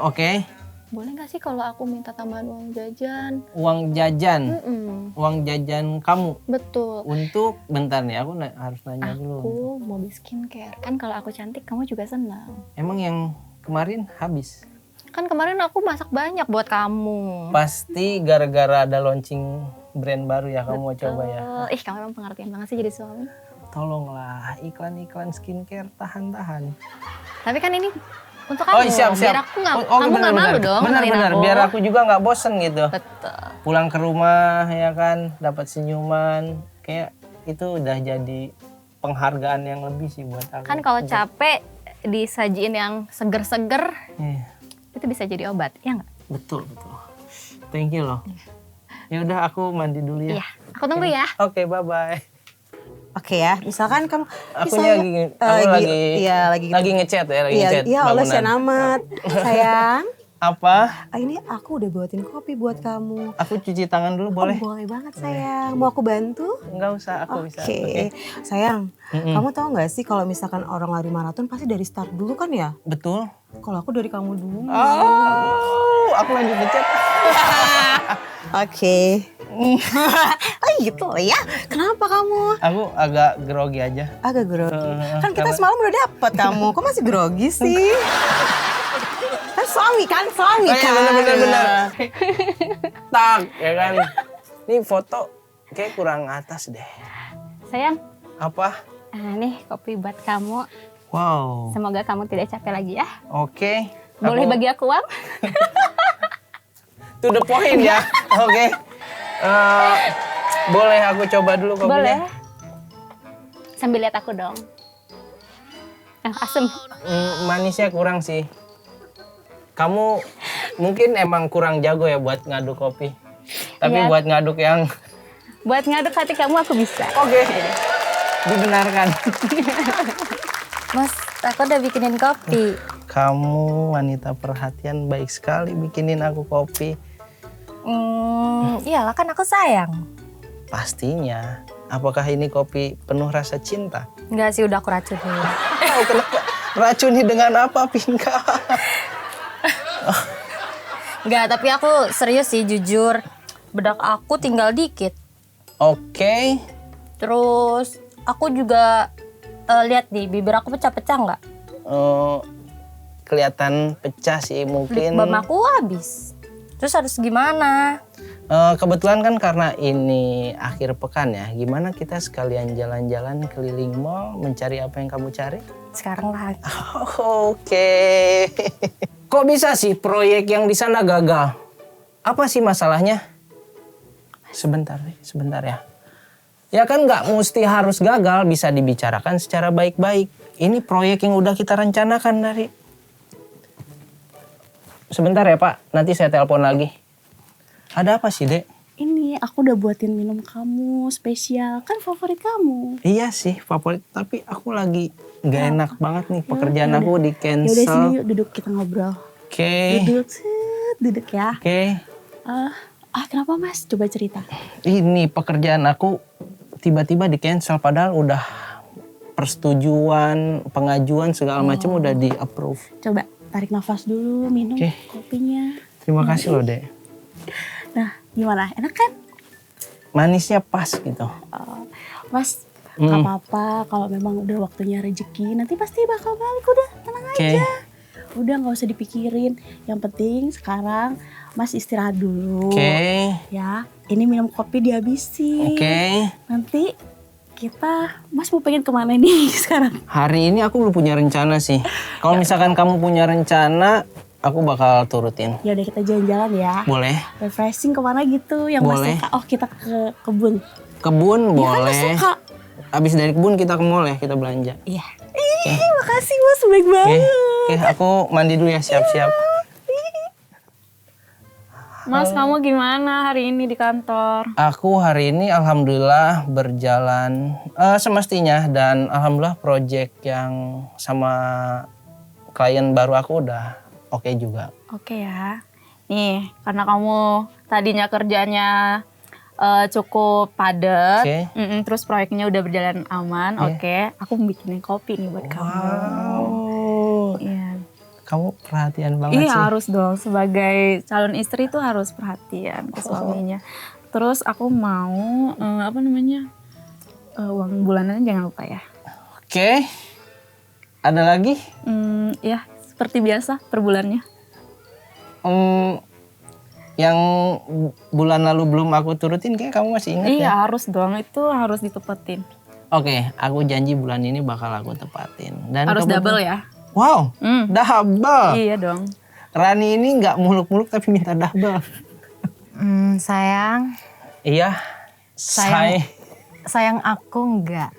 S1: Oke.
S4: Boleh nggak sih kalau aku minta tambahan uang jajan?
S1: Uang jajan? Uang jajan kamu?
S4: Betul.
S1: Untuk, bentar nih aku harus nanya dulu.
S4: Aku mau beli skincare. Kan kalau aku cantik kamu juga senang.
S1: Emang yang kemarin habis?
S4: Kan kemarin aku masak banyak buat kamu.
S1: Pasti gara-gara ada launching brand baru ya kamu mau coba ya?
S4: Ih kamu emang pengertian banget sih jadi suami.
S1: Tolonglah iklan-iklan skincare tahan-tahan.
S4: Tapi kan ini untuk kamu,
S1: siap.
S4: biar aku kamu nggak malu dong.
S1: Benar, biar aku juga nggak bosen gitu.
S4: Betul.
S1: Pulang ke rumah ya kan, dapat senyuman, kayak itu udah jadi penghargaan yang lebih sih buat aku.
S4: Kan kalau capek disajiin yang seger-seger, itu bisa jadi obat, ya nggak?
S1: Betul. Thank you loh. Ya udah aku mandi dulu ya.
S4: Iya, aku tunggu ya.
S1: Oke, bye-bye.
S7: Oke ya, misalkan kamu
S1: lagi ngechat ya, ngechat.
S7: Iya, Allah sian amat. Sayang.
S1: Apa?
S7: Ini aku udah buatin kopi buat kamu.
S1: Aku cuci tangan dulu boleh?
S7: Boleh banget sayang. Mau aku bantu?
S1: Enggak usah, aku bisa.
S7: Oke. Sayang, kamu tahu nggak sih kalau misalkan orang lari maraton pasti dari start dulu kan ya?
S1: Betul.
S7: Kalau aku dari kamu dulu.
S1: Oh, aku lanjut ngechat.
S7: Oke. Oh gitu ya. Kenapa kamu?
S1: Aku agak grogi aja.
S7: Agak grogi. Kan kita semalam udah dapet kamu. Kok masih grogi sih? Kan suami kan.
S1: Bener. Tak, ya kan. Ini foto kayak kurang atas deh.
S8: Sayang,
S1: Apa?
S8: nih kopi buat kamu.
S1: Wow.
S8: Semoga kamu tidak capek lagi ya.
S1: Oke.
S8: Boleh bagi aku uang?
S1: To the point ya. Oke. Boleh aku coba dulu kopinya?
S8: Boleh. Sambil lihat aku dong. Asem.
S1: Manisnya kurang sih. Kamu mungkin emang kurang jago ya buat ngaduk kopi. Tapi
S8: Iya.
S1: buat ngaduk yang...
S8: Buat ngaduk hati kamu aku bisa.
S1: Oke. Dibenarkan.
S4: Mas, aku udah bikinin kopi.
S1: Kamu wanita perhatian, baik sekali bikinin aku kopi.
S4: Iyalah kan aku sayang.
S1: Pastinya. Apakah ini kopi penuh rasa cinta?
S4: Enggak sih, udah aku racunin.
S1: Kenapa? Racuni dengan apa, Pinka?
S4: Enggak, tapi aku serius sih, jujur. Bedak aku tinggal dikit.
S1: Oke.
S4: Terus aku juga lihat nih, bibir aku pecah-pecah nggak?
S1: Kelihatan pecah sih
S4: Lip
S1: mungkin.
S4: balm aku habis. Terus harus gimana?
S1: Kebetulan kan karena ini akhir pekan ya, gimana kita sekalian jalan-jalan keliling mall mencari apa yang kamu cari?
S4: Sekarang lah.
S1: Oke. Kok bisa sih proyek yang di sana gagal? Apa sih masalahnya? Sebentar ya. Ya kan nggak mesti harus gagal, bisa dibicarakan secara baik-baik. Ini proyek yang udah kita rencanakan dari... Sebentar ya Pak, nanti saya telepon lagi. Ada apa sih Dek?
S10: Ini aku udah buatin minum kamu spesial, kan favorit kamu.
S1: Iya sih favorit, tapi aku lagi nggak enak banget nih pekerjaan
S10: Yaudah.
S1: aku di
S10: Yaudah sini
S1: cancel.
S10: yuk duduk kita ngobrol.
S1: Oke.
S10: Duduk ya.
S1: Oke.
S10: Kenapa Mas? Coba cerita.
S1: Ini pekerjaan aku tiba-tiba di cancel padahal udah persetujuan, pengajuan segala macam udah di approve.
S10: Coba tarik nafas dulu, minum
S1: Oke.
S10: kopinya.
S1: Terima kasih loh Dek.
S10: Nah, gimana? Enak kan?
S1: Manisnya pas gitu.
S10: Mas, gak apa-apa kalau memang udah waktunya rezeki, nanti pasti bakal balik, udah tenang aja. Udah gak usah dipikirin. Yang penting sekarang Mas istirahat dulu.
S1: Oke.
S10: Ya, ini minum kopi dihabisin.
S1: Oke.
S10: Nanti Mas mau pengen kemana nih sekarang?
S1: Hari ini aku belum punya rencana sih. Kalau misalkan kamu punya rencana, aku bakal turutin.
S10: Ya udah kita jalan-jalan ya.
S1: Boleh.
S10: Refreshing kemana gitu yang Mas
S1: Boleh.
S10: suka. Oh, kita ke kebun.
S1: Kebun
S10: Ya kan Mas
S1: boleh.
S10: suka.
S1: Abis dari kebun kita ke mall ya, kita belanja.
S10: Iya. Makasih Mas, baik banget.
S1: Oke, aku mandi dulu ya, siap-siap.
S11: Mas, kamu gimana hari ini di kantor?
S1: Aku hari ini alhamdulillah berjalan semestinya dan alhamdulillah project yang sama klien baru aku udah oke juga.
S11: Oke ya. Nih, karena kamu tadinya kerjanya cukup padat,
S1: Oke.
S11: terus proyeknya udah berjalan aman, oke. Aku bikinin kopi nih buat kamu. Iya.
S1: Kamu perhatian banget
S11: Iya
S1: sih.
S11: harus dong, sebagai calon istri tuh harus perhatian ke suaminya. Terus aku mau uang bulanannya jangan lupa ya.
S1: Oke. Ada lagi?
S11: Ya seperti biasa per bulannya.
S1: Yang bulan lalu belum aku turutin kayak kamu masih ingat
S11: Iya
S1: ya?
S11: harus dong, itu harus ditepetin.
S1: Oke, aku janji bulan ini bakal aku tepatin. Dan
S11: Harus double ya.
S1: Wow, double.
S11: Iya dong.
S1: Rani ini nggak muluk-muluk tapi minta double.
S6: Sayang,
S1: Iya.
S6: sayang aku enggak.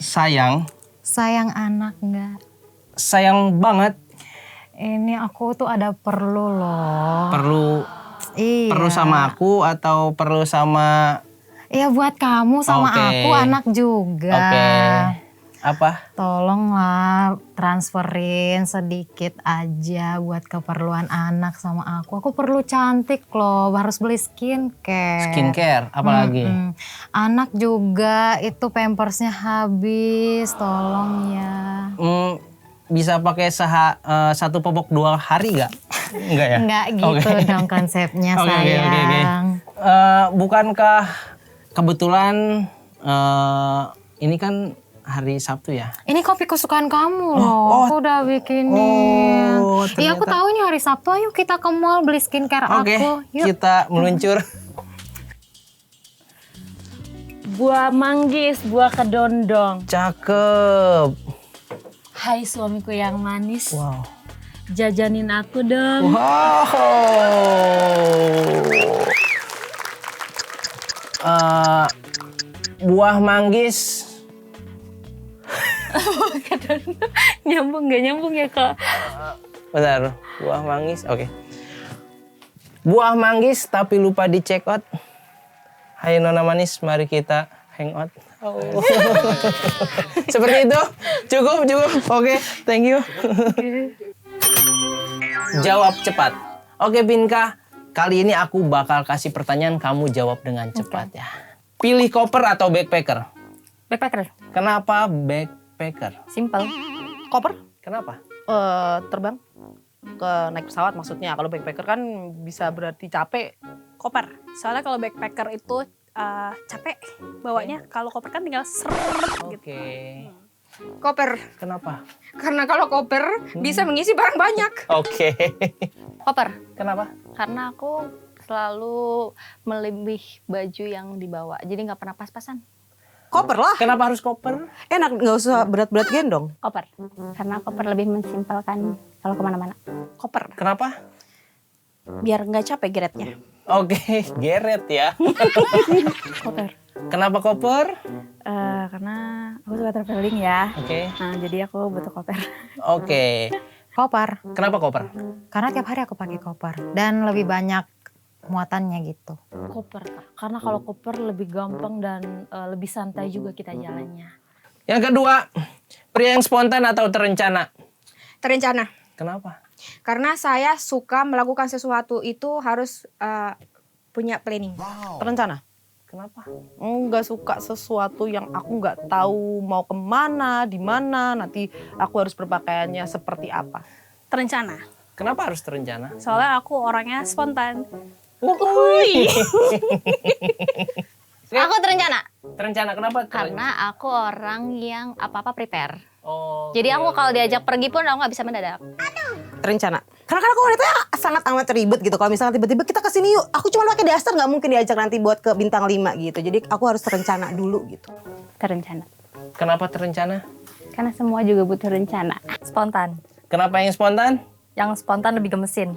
S1: Sayang.
S6: Sayang anak enggak.
S1: Sayang banget.
S6: Ini aku tuh ada perlu loh.
S1: Perlu sama aku atau perlu sama...
S6: Iya buat kamu sama
S1: Oke.
S6: aku anak juga.
S1: Oke. Apa?
S6: Tolonglah transferin sedikit aja buat keperluan anak sama aku. Aku perlu cantik loh, harus beli skincare.
S1: Skincare, apalagi?
S6: Anak juga itu pampersnya habis, tolong ya.
S1: Bisa pakai satu popok 2 hari gak? Enggak ya?
S6: Enggak gitu dong konsepnya
S1: Oke.
S6: sayang.
S1: Bukankah kebetulan ini kan hari Sabtu ya?
S6: Ini kopi kesukaan kamu loh, aku udah bikinin. Iya aku tahu ini hari Sabtu, ayo kita ke mall beli skincare
S1: Oke,
S6: aku. Yuk.
S1: kita meluncur.
S2: Buah manggis, buah kedondong.
S1: Cakep.
S2: Hai suamiku yang manis.
S1: Wow.
S2: Jajanin aku dong.
S1: Wow. Buah manggis
S8: Nyambung gak nyambung ya Kak?
S1: Bentar, buah manggis. Oke. Buah manggis tapi lupa di check out. Hai Nona Manis, mari kita hangout. Oh. Seperti itu? Cukup. Oke, thank you. Jawab cepat. Oke, Binka. Kali ini aku bakal kasih pertanyaan, kamu jawab dengan cepat ya. Pilih koper atau backpacker?
S4: Backpacker.
S1: Kenapa backpacker?
S4: Simple.
S3: Koper?
S1: Kenapa?
S3: Terbang ke naik pesawat maksudnya. Kalau backpacker kan bisa berarti capek.
S9: Koper. Soalnya kalau backpacker itu capek bawanya. Kalau koper kan tinggal seret gitu.
S1: Oke.
S5: Koper.
S1: Kenapa?
S5: Karena kalau koper bisa mengisi barang banyak.
S1: Oke.
S4: Koper.
S1: Kenapa?
S8: Karena aku selalu melebih baju yang dibawa. Jadi nggak pernah pas-pasan.
S7: Koper lah.
S1: Kenapa harus koper?
S7: Enak, nggak usah berat-berat gendong.
S8: Koper. Karena koper lebih mensimpelkan kalau kemana-mana.
S3: Koper.
S1: Kenapa?
S3: Biar nggak capek geretnya.
S1: Oke, geret ya.
S11: Koper.
S1: Kenapa koper?
S11: Karena aku suka traveling ya.
S1: Oke.
S11: Nah, jadi aku butuh koper.
S1: Oke.
S6: Koper.
S1: Kenapa koper?
S6: Karena tiap hari aku pakai koper dan lebih banyak muatannya gitu.
S2: Koper, Kak. Karena kalau koper lebih gampang dan lebih santai juga kita jalannya.
S1: Yang kedua, pria yang spontan atau terencana?
S5: Terencana.
S1: Kenapa?
S5: Karena saya suka melakukan sesuatu itu harus punya planning.
S3: Terencana.
S1: Kenapa?
S3: Nggak suka sesuatu yang aku nggak tahu mau kemana, di mana, nanti aku harus berpakaiannya seperti apa.
S9: Terencana.
S1: Kenapa harus terencana?
S9: Soalnya aku orangnya spontan.
S8: Aku terencana.
S1: Terencana, kenapa?
S8: Karena aku orang yang apa-apa prepare.
S1: Oh,
S8: Jadi aku kalau diajak pergi pun aku nggak bisa mendadak.
S7: Terencana. Karena kan aku wanitanya sangat amat ribet gitu. Kalau misalnya tiba-tiba kita kesini yuk, aku cuma pakai dasar, nggak mungkin diajak nanti buat ke bintang 5 gitu. Jadi aku harus terencana dulu gitu.
S8: Terencana.
S1: Kenapa terencana?
S8: Karena semua juga butuh rencana.
S4: Spontan.
S1: Kenapa yang spontan?
S4: Yang spontan lebih gemesin.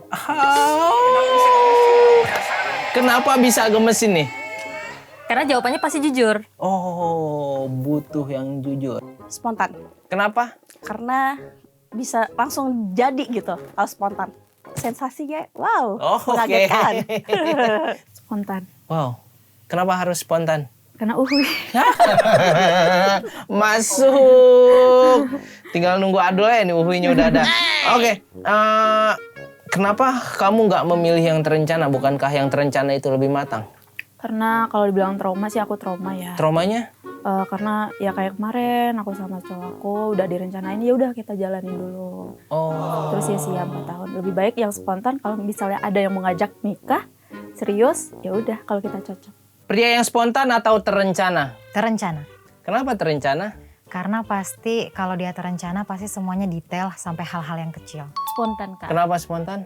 S1: Kenapa bisa gemesin nih?
S4: Karena jawabannya pasti jujur.
S1: Oh, butuh yang jujur.
S3: Spontan.
S1: Kenapa?
S3: Karena bisa langsung jadi gitu, kalau spontan. Sensasinya, wow,
S1: Oh,
S3: mengagetkan.
S11: Spontan.
S1: Wow, kenapa harus spontan?
S11: Karena uhui.
S1: Masuk. Tinggal nunggu adul ya, nih uhuinya udah ada. Oke, kenapa kamu nggak memilih yang terencana? Bukankah yang terencana itu lebih matang?
S11: Karena kalau dibilang trauma sih aku trauma ya.
S1: Traumanya?
S11: Karena ya kayak kemarin aku sama cowokku udah direncanain, ya udah kita jalanin dulu.
S1: Oh.
S11: Terus sia-sia 4 tahun. Lebih baik yang spontan, kalau misalnya ada yang mengajak nikah serius, ya udah kalau kita cocok.
S1: Pria yang spontan atau terencana?
S6: Terencana.
S1: Kenapa terencana?
S6: Karena pasti kalau dia terencana pasti semuanya detail sampai hal-hal yang kecil.
S2: Spontan, Kak.
S1: Kenapa spontan?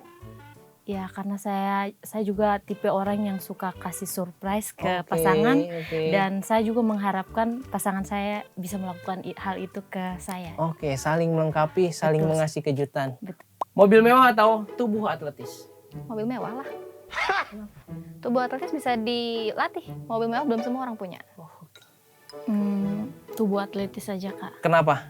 S2: Ya karena saya juga tipe orang yang suka kasih surprise ke
S1: Oke,
S2: pasangan.
S1: oke.
S2: Dan saya juga mengharapkan pasangan saya bisa melakukan hal itu ke saya.
S1: Oke, saling melengkapi, saling
S2: Betul.
S1: mengasih kejutan.
S2: Betul.
S1: Mobil mewah atau tubuh atletis?
S8: Mobil mewah lah. Tubuh atletis bisa dilatih. Mobil mewah belum semua orang punya.
S2: Tubuh atletis saja, Kak.
S1: Kenapa?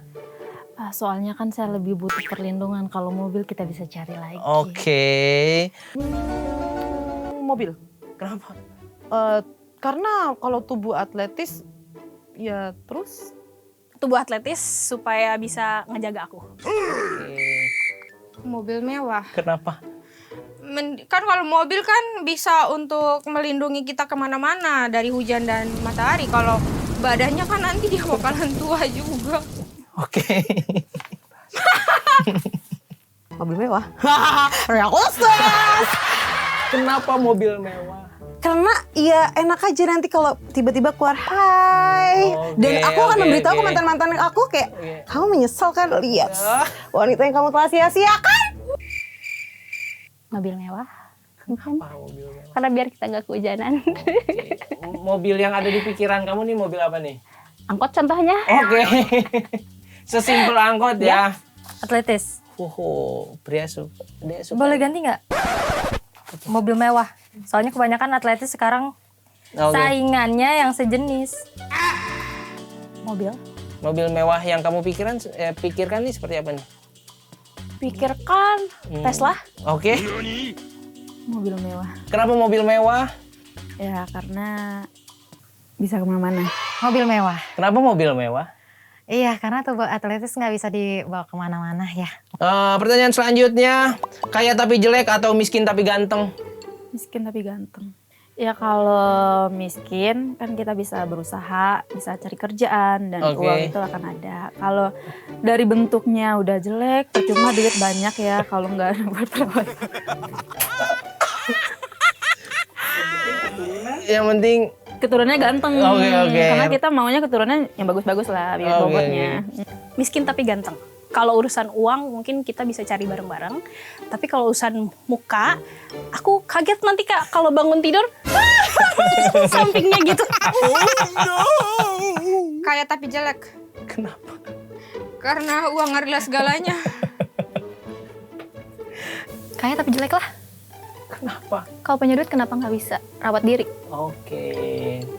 S2: Soalnya kan saya lebih butuh perlindungan. Kalau mobil kita bisa cari lagi.
S1: Oke.
S3: Mobil.
S1: Kenapa?
S3: Karena kalau tubuh atletis, ya terus
S9: Tubuh atletis supaya bisa ngejaga aku.
S5: Mobil mewah.
S1: Kenapa?
S5: Kan kalau mobil kan bisa untuk melindungi kita kemana-mana dari hujan dan matahari. Kalau badannya kan nanti dia bakalan tua juga.
S1: Oke.
S7: Mobil mewah. Real khusus.
S1: Kenapa mobil mewah?
S7: Karena ya enak aja nanti kalau tiba-tiba keluar hai. Dan aku akan memberitahu ke mantan-mantan aku kayak, kamu menyesal kan lihat wanita yang kamu telah sia-siakan.
S8: Mobil mewah.
S1: Kenapa mobil mewah?
S8: Karena biar kita nggak kehujanan.
S1: Mobil yang ada di pikiran kamu nih mobil apa nih?
S8: Angkot contohnya.
S1: Oke. Sesimpel angkot ya.
S4: Atletis.
S1: Pria suka. Dia suka.
S4: Boleh ganti nggak? Mobil mewah. Soalnya kebanyakan atletis sekarang
S1: Oke.
S4: saingannya yang sejenis.
S8: Mobil.
S1: Mobil mewah yang kamu pikirkan nih seperti apa nih?
S11: Pikirkan Tesla.
S1: Oke.
S11: Mobil mewah.
S1: Kenapa mobil mewah?
S11: Ya karena bisa kemana-mana.
S6: Mobil mewah.
S1: Kenapa mobil mewah?
S6: Iya, karena tubuh atletis nggak bisa dibawa kemana-mana ya.
S1: Pertanyaan selanjutnya, kaya tapi jelek atau miskin tapi ganteng?
S11: Miskin tapi ganteng. Ya kalau miskin kan kita bisa berusaha, bisa cari kerjaan dan uang itu akan ada. Kalau dari bentuknya udah jelek, cuma duit banyak ya kalau nggak buat perawat.
S1: Yang penting
S11: keturunannya ganteng. Karena kita maunya keturunan yang bagus-bagus lah bibit bobotnya.
S9: Miskin tapi ganteng. Kalau urusan uang mungkin kita bisa cari bareng-bareng. Tapi kalau urusan muka, aku kaget nanti Kak kalau bangun tidur sampingnya gitu.
S5: Kaya tapi jelek.
S1: Kenapa?
S5: Karena uang adalah segalanya.
S4: Kaya tapi jelek lah.
S1: Kenapa?
S4: Kalau punya duit kenapa nggak bisa rawat diri?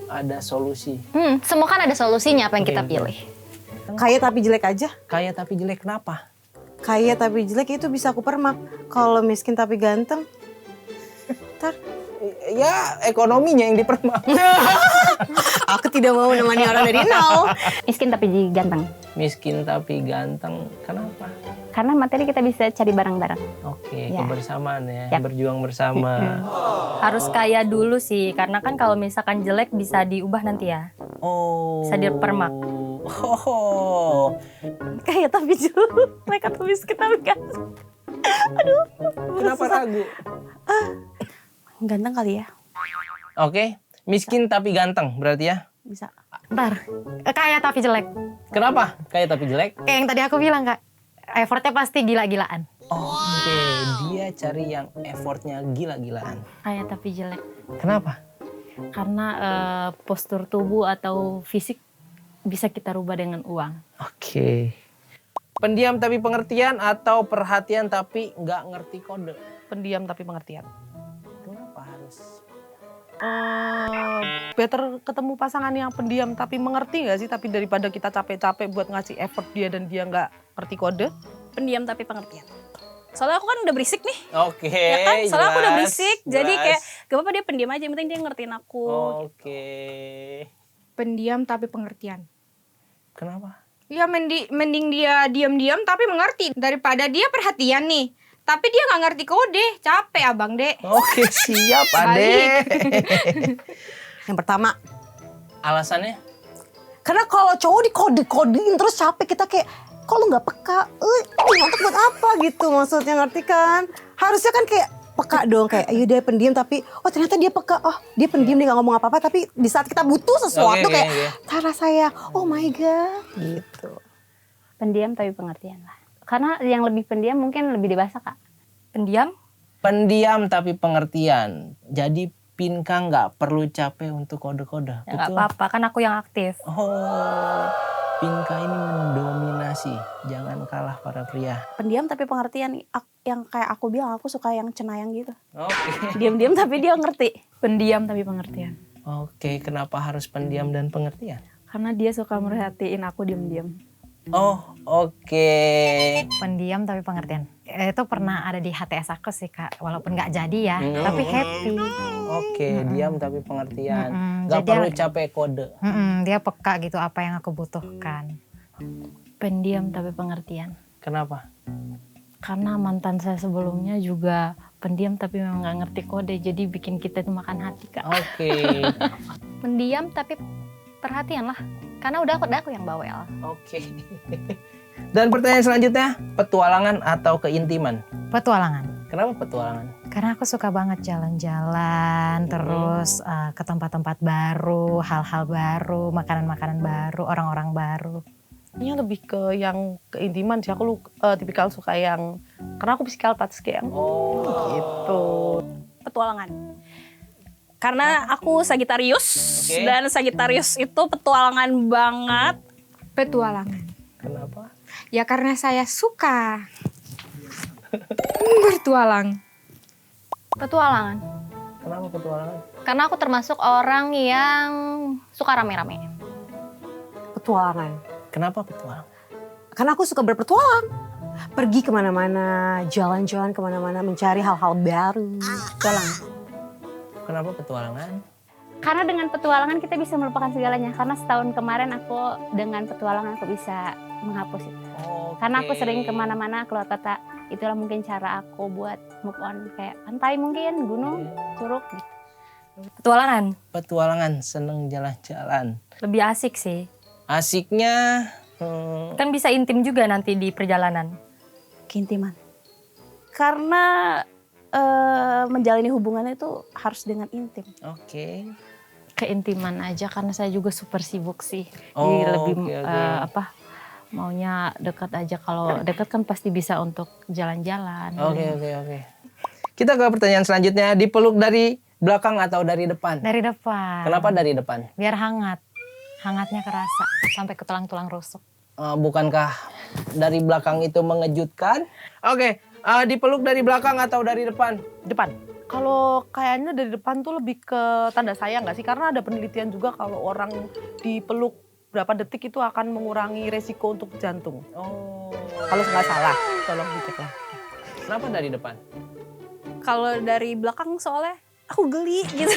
S1: Ada solusi.
S4: Semua kan ada solusinya apa yang kita pilih.
S7: Kaya tapi jelek aja.
S1: Kaya tapi jelek kenapa?
S7: Kaya tapi jelek itu bisa aku permak. Kalau miskin tapi ganteng, ntar
S1: ya ekonominya yang dipermak.
S7: aku tidak mau nemani orang dari nol.
S8: Miskin tapi ganteng.
S1: Miskin tapi ganteng, kenapa?
S8: Karena materi kita bisa cari bareng-bareng.
S1: Kebersamaan ya, berjuang bersama.
S4: Harus kaya dulu sih, karena kan kalau misalkan jelek bisa diubah nanti ya. Bisa dipermak.
S10: Kaya tapi jelek atau miskin tapi ganteng. Aduh.
S1: Kenapa ragu?
S10: Ganteng kali ya.
S1: Miskin tapi ganteng berarti ya?
S10: Bisa.
S6: Ntar, kaya tapi jelek.
S1: Kenapa kaya tapi jelek?
S6: Kayak yang tadi aku bilang Kak, effortnya pasti gila-gilaan.
S1: Dia cari yang effortnya gila-gilaan.
S2: Kaya tapi jelek.
S1: Kenapa?
S2: Karena postur tubuh atau fisik bisa kita rubah dengan uang.
S1: Pendiam tapi pengertian atau perhatian tapi nggak ngerti kode?
S3: Pendiam tapi pengertian.
S1: Kenapa harus?
S3: Better ketemu pasangan yang pendiam tapi mengerti nggak sih? Tapi daripada kita capek-capek buat ngasih effort dia dan dia nggak ngerti kode.
S9: Pendiam tapi pengertian. Soalnya aku kan udah berisik nih.
S1: Ya
S9: kan? Soalnya aku udah berisik.
S1: Jelas.
S9: Jadi kayak gak apa-apa dia pendiam aja. Yang penting dia ngertiin aku.
S5: Pendiam tapi pengertian.
S1: Kenapa?
S5: Ya mending dia diam-diam tapi mengerti. Daripada dia perhatian nih. Tapi dia gak ngerti kode. Capek abang dek.
S1: Siap adek.
S7: Yang pertama.
S1: Alasannya?
S7: Karena kalau cowok dikode-kodein terus capek kita kayak, kok lu gak peka? Ngontak buat apa gitu maksudnya, ngerti kan? Harusnya kan kayak peka dong, kayak ayo dia pendiam tapi ternyata dia peka. Dia pendiam, dia gak ngomong apa-apa, tapi di saat kita butuh sesuatu Tara saya, oh my god gitu.
S8: Pendiam tapi pengertian lah. Karena yang lebih pendiam mungkin lebih dewasa Kak.
S4: Pendiam?
S1: Pendiam tapi pengertian. Jadi Pinka nggak perlu capek untuk kode-kode.
S4: Ya nggak apa-apa, kan aku yang aktif.
S1: Pinka ini mendominasi. Jangan kalah para pria.
S10: Pendiam tapi pengertian. Yang kayak aku bilang, aku suka yang cenayang gitu. Diam-diam tapi dia ngerti.
S11: Pendiam tapi pengertian.
S1: Kenapa harus pendiam dan pengertian?
S11: Karena dia suka merhatiin aku diam-diam.
S6: Pendiam tapi pengertian. Itu pernah ada di HTS aku sih Kak, walaupun nggak jadi ya, tapi happy.
S1: Diam tapi pengertian. Nggak perlu capek kode.
S6: Dia peka gitu apa yang aku butuhkan.
S2: Pendiam tapi pengertian.
S1: Kenapa?
S2: Karena mantan saya sebelumnya juga pendiam tapi memang nggak ngerti kode, jadi bikin kita itu makan hati Kak.
S4: Pendiam tapi perhatian lah. Karena udah aku yang bawel.
S1: Dan pertanyaan selanjutnya, petualangan atau keintiman?
S6: Petualangan.
S1: Kenapa petualangan?
S6: Karena aku suka banget jalan-jalan, terus ke tempat-tempat baru, hal-hal baru, makanan-makanan baru, orang-orang baru.
S3: Ini lebih ke yang keintiman sih. Aku tipikal suka yang, karena aku psikopat kayak yang gitu.
S9: Petualangan. Karena aku Sagittarius dan Sagittarius itu petualangan banget.
S5: Petualangan.
S1: Kenapa?
S5: Ya karena saya suka bertualang.
S4: Petualangan.
S1: Kenapa petualangan?
S4: Karena aku termasuk orang yang suka rame-rame.
S7: Petualangan.
S1: Kenapa petualang?
S7: Karena aku suka berpetualang. Pergi kemana-mana, jalan-jalan kemana-mana, mencari hal-hal baru.
S5: Petualang.
S1: Kenapa petualangan?
S8: Karena dengan petualangan kita bisa melupakan segalanya. Karena setahun kemarin aku dengan petualangan aku bisa menghapus itu. Karena aku sering kemana-mana keluar kota. Itulah mungkin cara aku buat move on. Kayak pantai mungkin, gunung, curug gitu.
S2: Petualangan.
S1: Petualangan, seneng jalan-jalan.
S2: Lebih asik sih.
S1: Asiknya
S2: Kan bisa intim juga nanti di perjalanan.
S10: Keintiman. Karena menjalani hubungan itu harus dengan intim.
S1: Oke.
S2: Keintiman aja karena saya juga super sibuk sih.
S1: Oh,
S2: Jadi lebih
S1: oke.
S2: maunya dekat aja. Kalau dekat kan pasti bisa untuk jalan-jalan.
S1: Oke. Kita ke pertanyaan selanjutnya. Dipeluk dari belakang atau dari depan?
S2: Dari depan.
S1: Kenapa dari depan?
S2: Biar hangat. Hangatnya kerasa sampai ke tulang-tulang rusuk.
S1: Bukankah dari belakang itu mengejutkan? Oke, dipeluk dari belakang atau dari depan?
S3: Depan. Kalau kayaknya dari depan tuh lebih ke tanda sayang nggak sih? Karena ada penelitian juga kalau orang dipeluk berapa detik itu akan mengurangi resiko untuk jantung.
S1: Oh.
S3: Kalau nggak salah, tolong dicek lah.
S1: Kenapa dari depan?
S9: Kalau dari belakang soalnya aku geli gitu.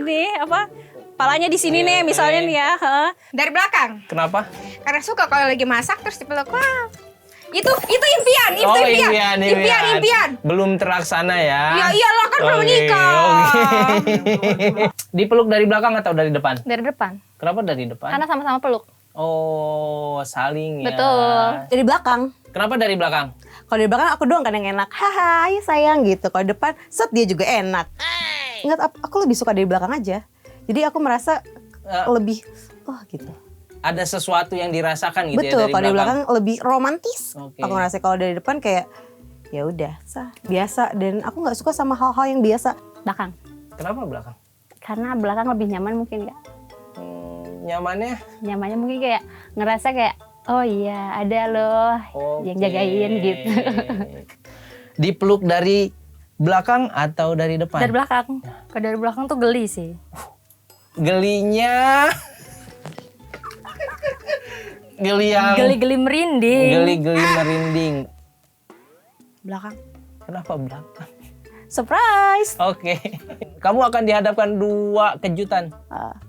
S9: Ini apa? Palanya di sini nih misalnya nih ya.
S5: Dari belakang.
S1: Kenapa?
S5: Karena suka kalau lagi masak terus dipeluk. Wah. Itu impian, itu
S1: Oh,
S5: impian. Impian.
S1: Belum terlaksana ya?
S5: Ya iyalah kan belum menikah.
S1: Dipeluk dari belakang atau dari depan?
S8: Dari depan.
S1: Kenapa dari depan?
S8: Karena sama-sama peluk.
S1: Oh, saling ya.
S8: Betul.
S7: Dari belakang.
S1: Kenapa dari belakang?
S7: Kalau dari belakang aku doang kan yang enak. Haha, ya sayang gitu. Kalau depan, set dia juga enak. Ingat, aku lebih suka dari belakang aja. Jadi aku merasa lebih, gitu.
S1: Ada sesuatu yang dirasakan gitu.
S7: Betul,
S1: ya dari
S7: kalau dari
S1: belakang.
S7: belakang lebih romantis.
S1: Oke.
S7: Aku ngerasa kalau dari depan kayak ya udah, biasa. Dan aku nggak suka sama hal-hal yang biasa.
S8: Belakang.
S1: Kenapa belakang?
S8: Karena belakang lebih nyaman mungkin ya.
S1: Nyamannya?
S8: Nyamannya mungkin kayak ngerasa kayak oh iya ada loh yang jagain gitu.
S1: Dipeluk dari belakang atau dari depan?
S2: Dari belakang. Kalau dari belakang tuh geli sih.
S1: Gelinya geli yang
S2: Geli-geli merinding.
S1: Geli-geli merinding.
S3: Belakang.
S1: Kenapa belakang?
S3: Surprise.
S1: Oke. Kamu akan dihadapkan dua kejutan.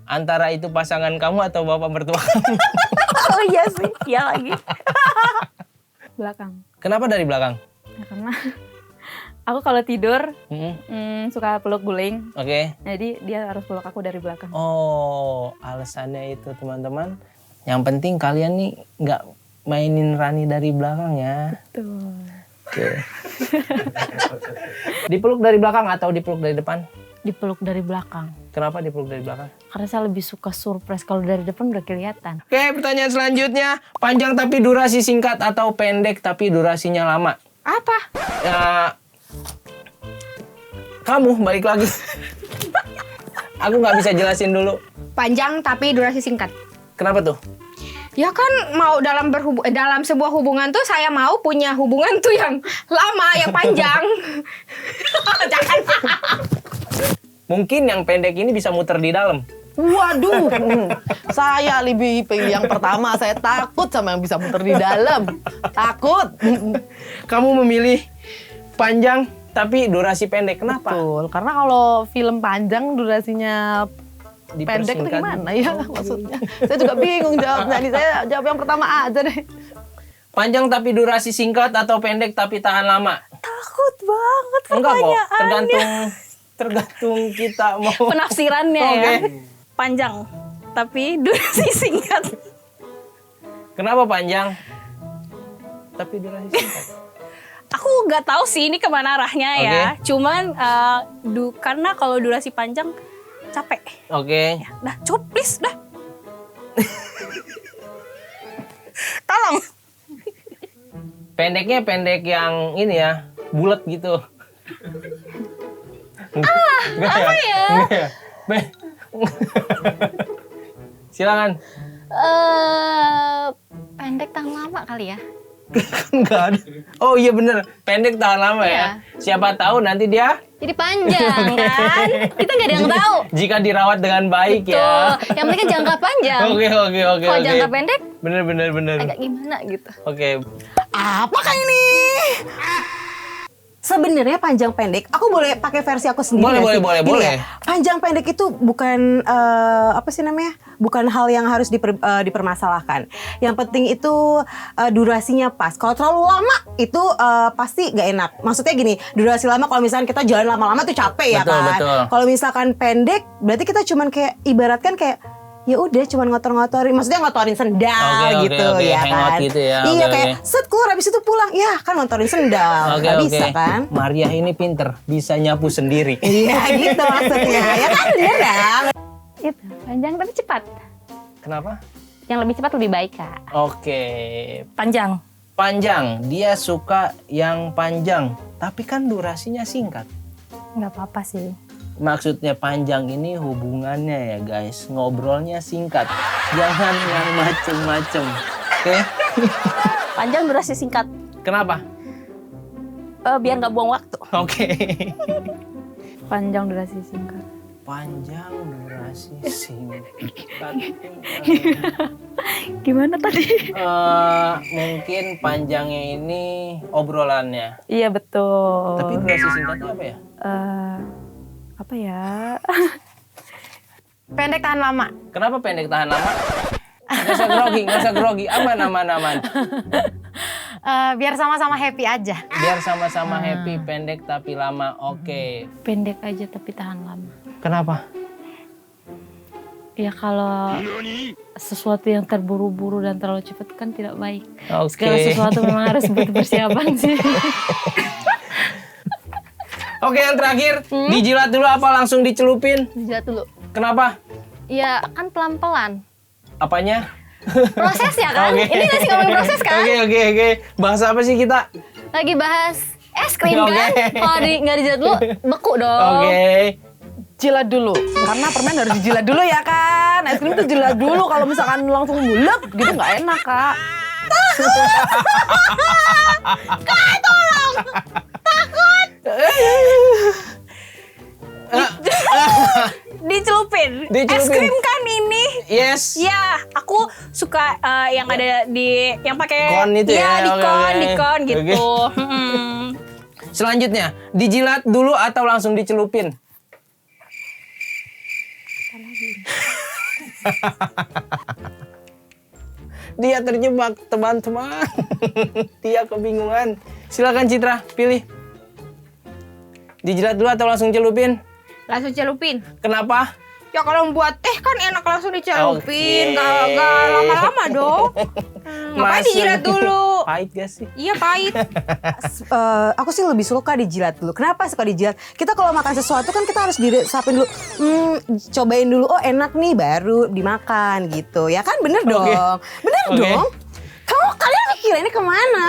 S1: Antara itu pasangan kamu atau bapak mertua kamu.
S10: Oh iya sih, iya lagi.
S11: Belakang.
S1: Kenapa dari belakang?
S11: Ya, karena aku kalau tidur suka peluk guling.
S1: Oke.
S11: Jadi dia harus peluk aku dari belakang.
S1: Oh, alasannya itu teman-teman. Yang penting kalian nih nggak mainin Rani dari belakang ya.
S11: Betul.
S1: Oke. Dipeluk dari belakang atau dipeluk dari depan?
S2: Dipeluk dari belakang.
S1: Kenapa dipeluk dari belakang?
S2: Karena saya lebih suka surprise. Kalau dari depan udah kelihatan.
S1: Oke, pertanyaan selanjutnya. Panjang tapi durasi singkat atau pendek tapi durasinya lama?
S5: Apa?
S1: Ya, kamu balik lagi. Aku nggak bisa jelasin dulu.
S5: Panjang tapi durasi singkat.
S1: Kenapa tuh?
S5: Ya kan mau dalam sebuah hubungan tuh saya mau punya hubungan tuh yang lama, yang panjang. Jangan.
S1: Mungkin yang pendek ini bisa muter di dalam.
S3: Waduh, saya lebih pilih yang pertama. Saya takut sama yang bisa muter di dalam. Takut.
S1: Kamu memilih panjang tapi durasi pendek. Kenapa?
S3: Betul, karena kalau film panjang durasinya pendek tuh gimana ya maksudnya? Saya juga bingung jawabnya. Nih saya jawab yang pertama aja deh.
S1: Panjang tapi durasi singkat atau pendek tapi tahan lama?
S10: Takut banget
S1: Enggak kok,
S10: pertanyaannya.
S1: tergantung kita mau.
S9: Penafsirannya
S1: Oke.
S9: ya. Panjang tapi durasi singkat.
S1: Kenapa panjang tapi durasi singkat?
S9: Aku nggak tahu sih ini kemana arahnya ya. Cuman karena kalau durasi panjang capek.
S1: Oke.
S9: Ya, dah cukup please dah. Tolong.
S1: Pendeknya pendek yang ini ya, bulat gitu.
S8: Apa ya?
S1: Silakan.
S8: Pendek tahan lama kali ya.
S1: Enggak ada. Oh iya bener, pendek tahan lama ya. Siapa tahu nanti dia
S8: Jadi panjang kan? Kita nggak ada yang tahu.
S1: Jika dirawat dengan baik ya.
S8: Betul. Yang penting kan jangka panjang.
S1: Oke.
S8: Kalau jangka pendek,
S1: Bener.
S8: agak gimana gitu.
S1: Oke.
S7: Apakah ini? Sebenarnya panjang pendek, aku boleh pakai versi aku sendiri.
S1: Boleh.
S7: Gini ya, panjang pendek itu bukan apa sih namanya? Bukan hal yang harus dipermasalahkan. Yang penting itu durasinya pas. Kalau terlalu lama itu pasti gak enak. Maksudnya gini, durasi lama kalau misalkan kita jalan lama-lama tuh capek ya kan.
S1: Betul.
S7: Kalau misalkan pendek, berarti kita cuman kayak ibaratkan kayak ya udah cuman ngotor-ngotorin, maksudnya ngotorin sendal
S1: Oke,
S7: gitu ya
S1: hangout
S7: kan.
S1: gitu ya.
S7: Iya
S1: Oke.
S7: kayak set keluar habis itu pulang, ya kan ngotorin sendal. Gak bisa kan?
S1: Maria ini pinter, bisa nyapu sendiri.
S7: Iya gitu maksudnya. Ya kan bener kan?
S8: Itu panjang tapi cepat.
S1: Kenapa?
S8: Yang lebih cepat lebih baik kak.
S1: Oke.
S2: Panjang.
S1: Panjang, dia suka yang panjang, tapi kan durasinya singkat.
S4: Nggak apa-apa sih.
S1: Maksudnya panjang ini hubungannya ya guys, ngobrolnya singkat, jangan yang macem-macem. Oke?
S10: Panjang durasi singkat.
S1: Kenapa?
S10: Biar nggak buang waktu.
S1: Oke.
S11: Panjang durasi singkat.
S1: Panjang durasi singkat.
S11: Gimana tadi?
S1: Mungkin panjangnya ini obrolannya.
S11: Iya betul.
S1: Tapi durasi singkatnya apa ya?
S11: Apa ya?
S4: Pendek tahan lama.
S1: Kenapa pendek tahan lama? Nggak usah grogi. Aman.
S4: Biar sama-sama happy aja.
S1: Biar sama-sama happy, pendek tapi lama. Oke.
S2: Pendek aja tapi tahan lama.
S1: Kenapa?
S2: Ya kalau sesuatu yang terburu-buru dan terlalu cepat kan tidak baik.
S1: Oke.
S2: Segala sesuatu memang harus butuh persiapan sih.
S1: Oke, yang terakhir, dijilat dulu apa langsung dicelupin?
S8: Dijilat dulu.
S1: Kenapa?
S8: Ya kan pelan-pelan.
S1: Apanya?
S8: Prosesnya kan?
S1: Oke.
S8: Ini masih ngomongin proses kan?
S1: Oke. Bahasa apa sih kita?
S8: Lagi bahas es krim
S1: Oke.
S8: kan? Kalau nggak dijilat dulu, beku dong.
S1: Oke.
S3: Jilat dulu, karena permen harus dijilat dulu ya kan. Es krim tuh jilat dulu, kalau misalkan langsung bulet gitu nggak enak kak.
S5: Kak, tolong. Takut.
S10: Dicelupin. Es krim kan ini.
S1: Yes.
S10: Ya, aku suka yang ada di yang pakai
S1: Kon itu ya.
S10: di
S1: Oke.
S10: kon gitu.
S1: Selanjutnya, dijilat dulu atau langsung dicelupin? Dia terjebak, teman-teman. Dia kebingungan. Silakan Citra, pilih. Dijilat dulu atau langsung celupin?
S5: Langsung celupin.
S1: Kenapa?
S5: Ya kalau buat teh kan enak langsung dicelupin,
S1: Oke.
S5: gak lama-lama dong. Ngapain
S1: Masa-
S5: dijilat dulu?
S1: Pahit gak sih?
S5: Iya pahit.
S7: Aku sih lebih suka dijilat dulu. Kenapa suka dijilat? Kita kalau makan sesuatu kan kita harus disapin dulu. Cobain dulu, oh enak nih baru dimakan gitu. Ya kan bener dong. Bener
S1: Oke.
S7: dong. Kalian mikir ini kemana?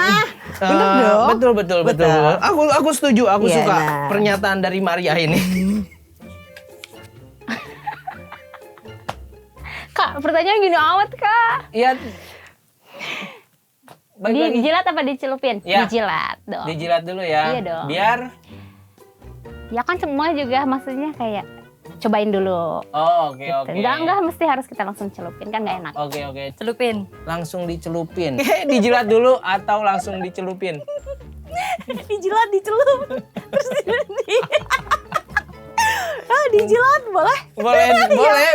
S7: Bener dong.
S1: Betul. Aku setuju, aku
S7: Iya,
S1: suka
S7: nah.
S1: pernyataan dari Maria ini.
S8: Kak, pertanyaan gini amat kak.
S1: Iya. Balik lagi.
S8: Dijilat apa dicelupin?
S1: Ya.
S8: Dijilat dong.
S1: Dijilat dulu ya.
S8: Iya dong.
S1: Biar.
S8: Ya kan semua juga maksudnya kayak cobain dulu.
S1: Oh, oke.
S8: Enggak mesti harus kita langsung celupin kan nggak enak.
S1: Oke.
S2: Celupin.
S1: Langsung dicelupin. Dijilat dulu atau langsung dicelupin?
S10: Dijilat, dicelup. Terus dijilat boleh?
S1: Boleh,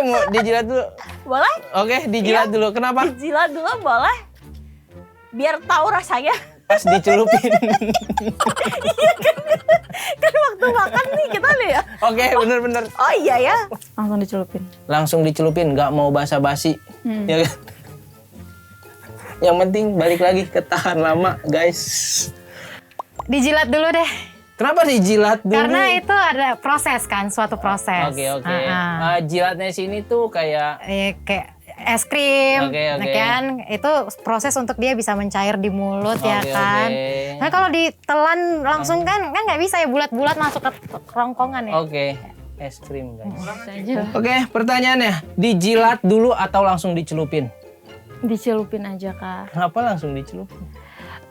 S1: mau dijilat dulu.
S10: Boleh?
S1: Oke, dijilat dulu. Kenapa?
S10: Dijilat dulu boleh. Biar tahu rasanya.
S1: Pas dicelupin.
S10: Kan waktu makan nih kita nih ya.
S1: Oke, bener.
S10: Oh iya ya.
S11: Langsung dicelupin.
S1: Langsung dicelupin, nggak mau basa-basi. Ya kan? Yang penting balik lagi ke tahan lama, guys.
S4: Dijilat dulu deh.
S1: Kenapa dijilat dulu?
S4: Karena itu ada proses kan, suatu proses.
S1: Oke. Jilatnya sini tuh kayak
S4: Kayak es krim,
S1: Oke.
S4: ya kan? Itu proses untuk dia bisa mencair di mulut ya
S1: Oke,
S4: kan.
S1: oke.
S4: Nah kalau ditelan langsung kan nggak bisa ya bulat-bulat masuk ke kerongkongan ya.
S1: Oke, es krim guys. Oke, pertanyaannya, dijilat dulu atau langsung dicelupin?
S2: Dicelupin aja kak.
S1: Kenapa langsung dicelupin?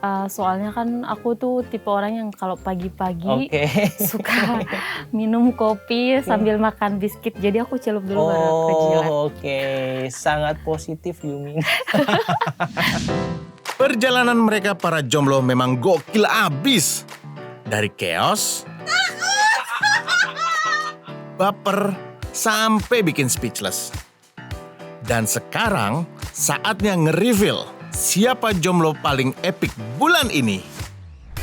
S2: Soalnya kan aku tuh tipe orang yang kalau pagi-pagi
S1: Oke.
S2: suka minum kopi sambil makan biskuit. Jadi aku celup dulu baru aku jilat.
S1: Oke, sangat positif Yumi.
S12: Perjalanan mereka para jomblo memang gokil abis. Dari chaos, baper, sampai bikin speechless. Dan sekarang saatnya nge-reveal siapa jomblo paling epic bulan ini.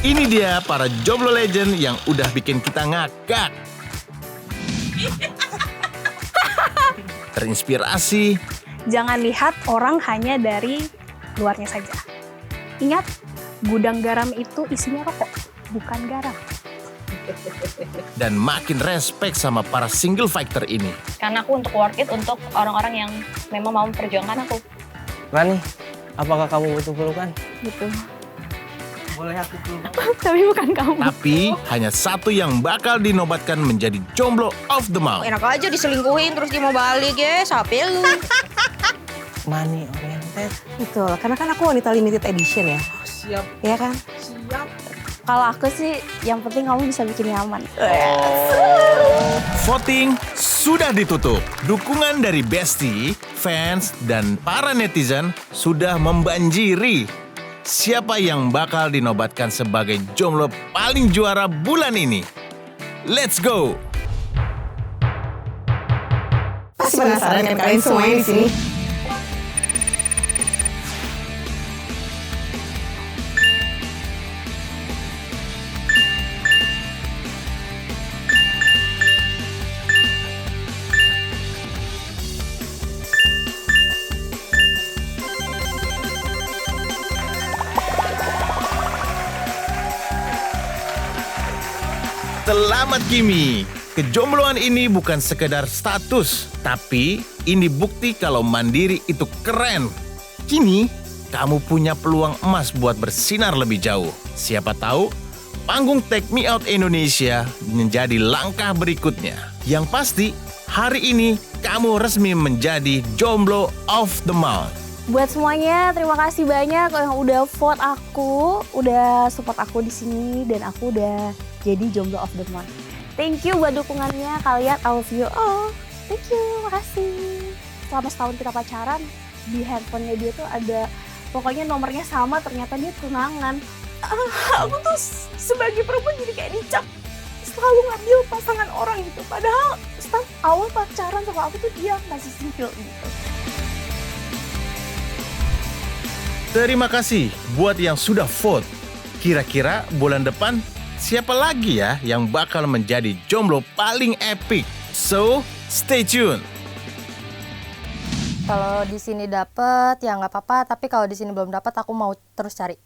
S12: Ini dia para jomblo legend yang udah bikin kita ngakak. Terinspirasi,
S9: Jangan lihat orang hanya dari luarnya saja. Ingat, gudang garam itu isinya rokok, bukan garam.
S12: dan makin respect sama para single fighter ini.
S8: Karena aku untuk worth it untuk orang-orang yang memang mau memperjuangkan aku.
S1: Rani, apakah kamu butuh pelukan?
S2: Gitu.
S1: Boleh aku peluk?
S2: Tapi bukan kamu.
S12: Tapi hanya satu yang bakal dinobatkan menjadi jomblo of the month.
S5: Enak aja diselingkuhin terus dia mau balik ya, siapa lu?
S1: Money oriented.
S7: Betul, karena kan aku wanita limited edition ya.
S1: Siap.
S7: Iya kan?
S10: Kalau aku sih yang penting kamu bisa bikin nyaman.
S12: Voting sudah ditutup. Dukungan dari Besti, fans, dan para netizen sudah membanjiri. Siapa yang bakal dinobatkan sebagai jomblo paling juara bulan ini? Let's go!
S7: Pasti penasaran kan kalian semuanya di sini?
S12: Selamat Kimi. Kejombloan ini bukan sekedar status, tapi ini bukti kalau mandiri itu keren. Kini, kamu punya peluang emas buat bersinar lebih jauh. Siapa tahu, panggung Take Me Out Indonesia menjadi langkah berikutnya. Yang pasti, hari ini kamu resmi menjadi jomblo of the month.
S10: Buat semuanya, terima kasih banyak yang udah vote aku, udah support aku di sini, dan aku udah jadi jomblo of the month. Thank you buat dukungannya kalian, I love you all. Thank you, makasih. Selama setahun kita pacaran, di handphonenya dia tuh ada, pokoknya nomornya sama, ternyata dia tunangan. Aku tuh sebagai perempuan jadi kayak dicap, selalu ngambil pasangan orang gitu. Padahal start awal pacaran sama aku tuh dia masih single gitu.
S12: Terima kasih buat yang sudah vote. Kira-kira bulan depan siapa lagi ya yang bakal menjadi jomblo paling epic? So, stay tune.
S4: Kalau di sini dapet ya nggak apa-apa, tapi kalau di sini belum dapet aku mau terus cari.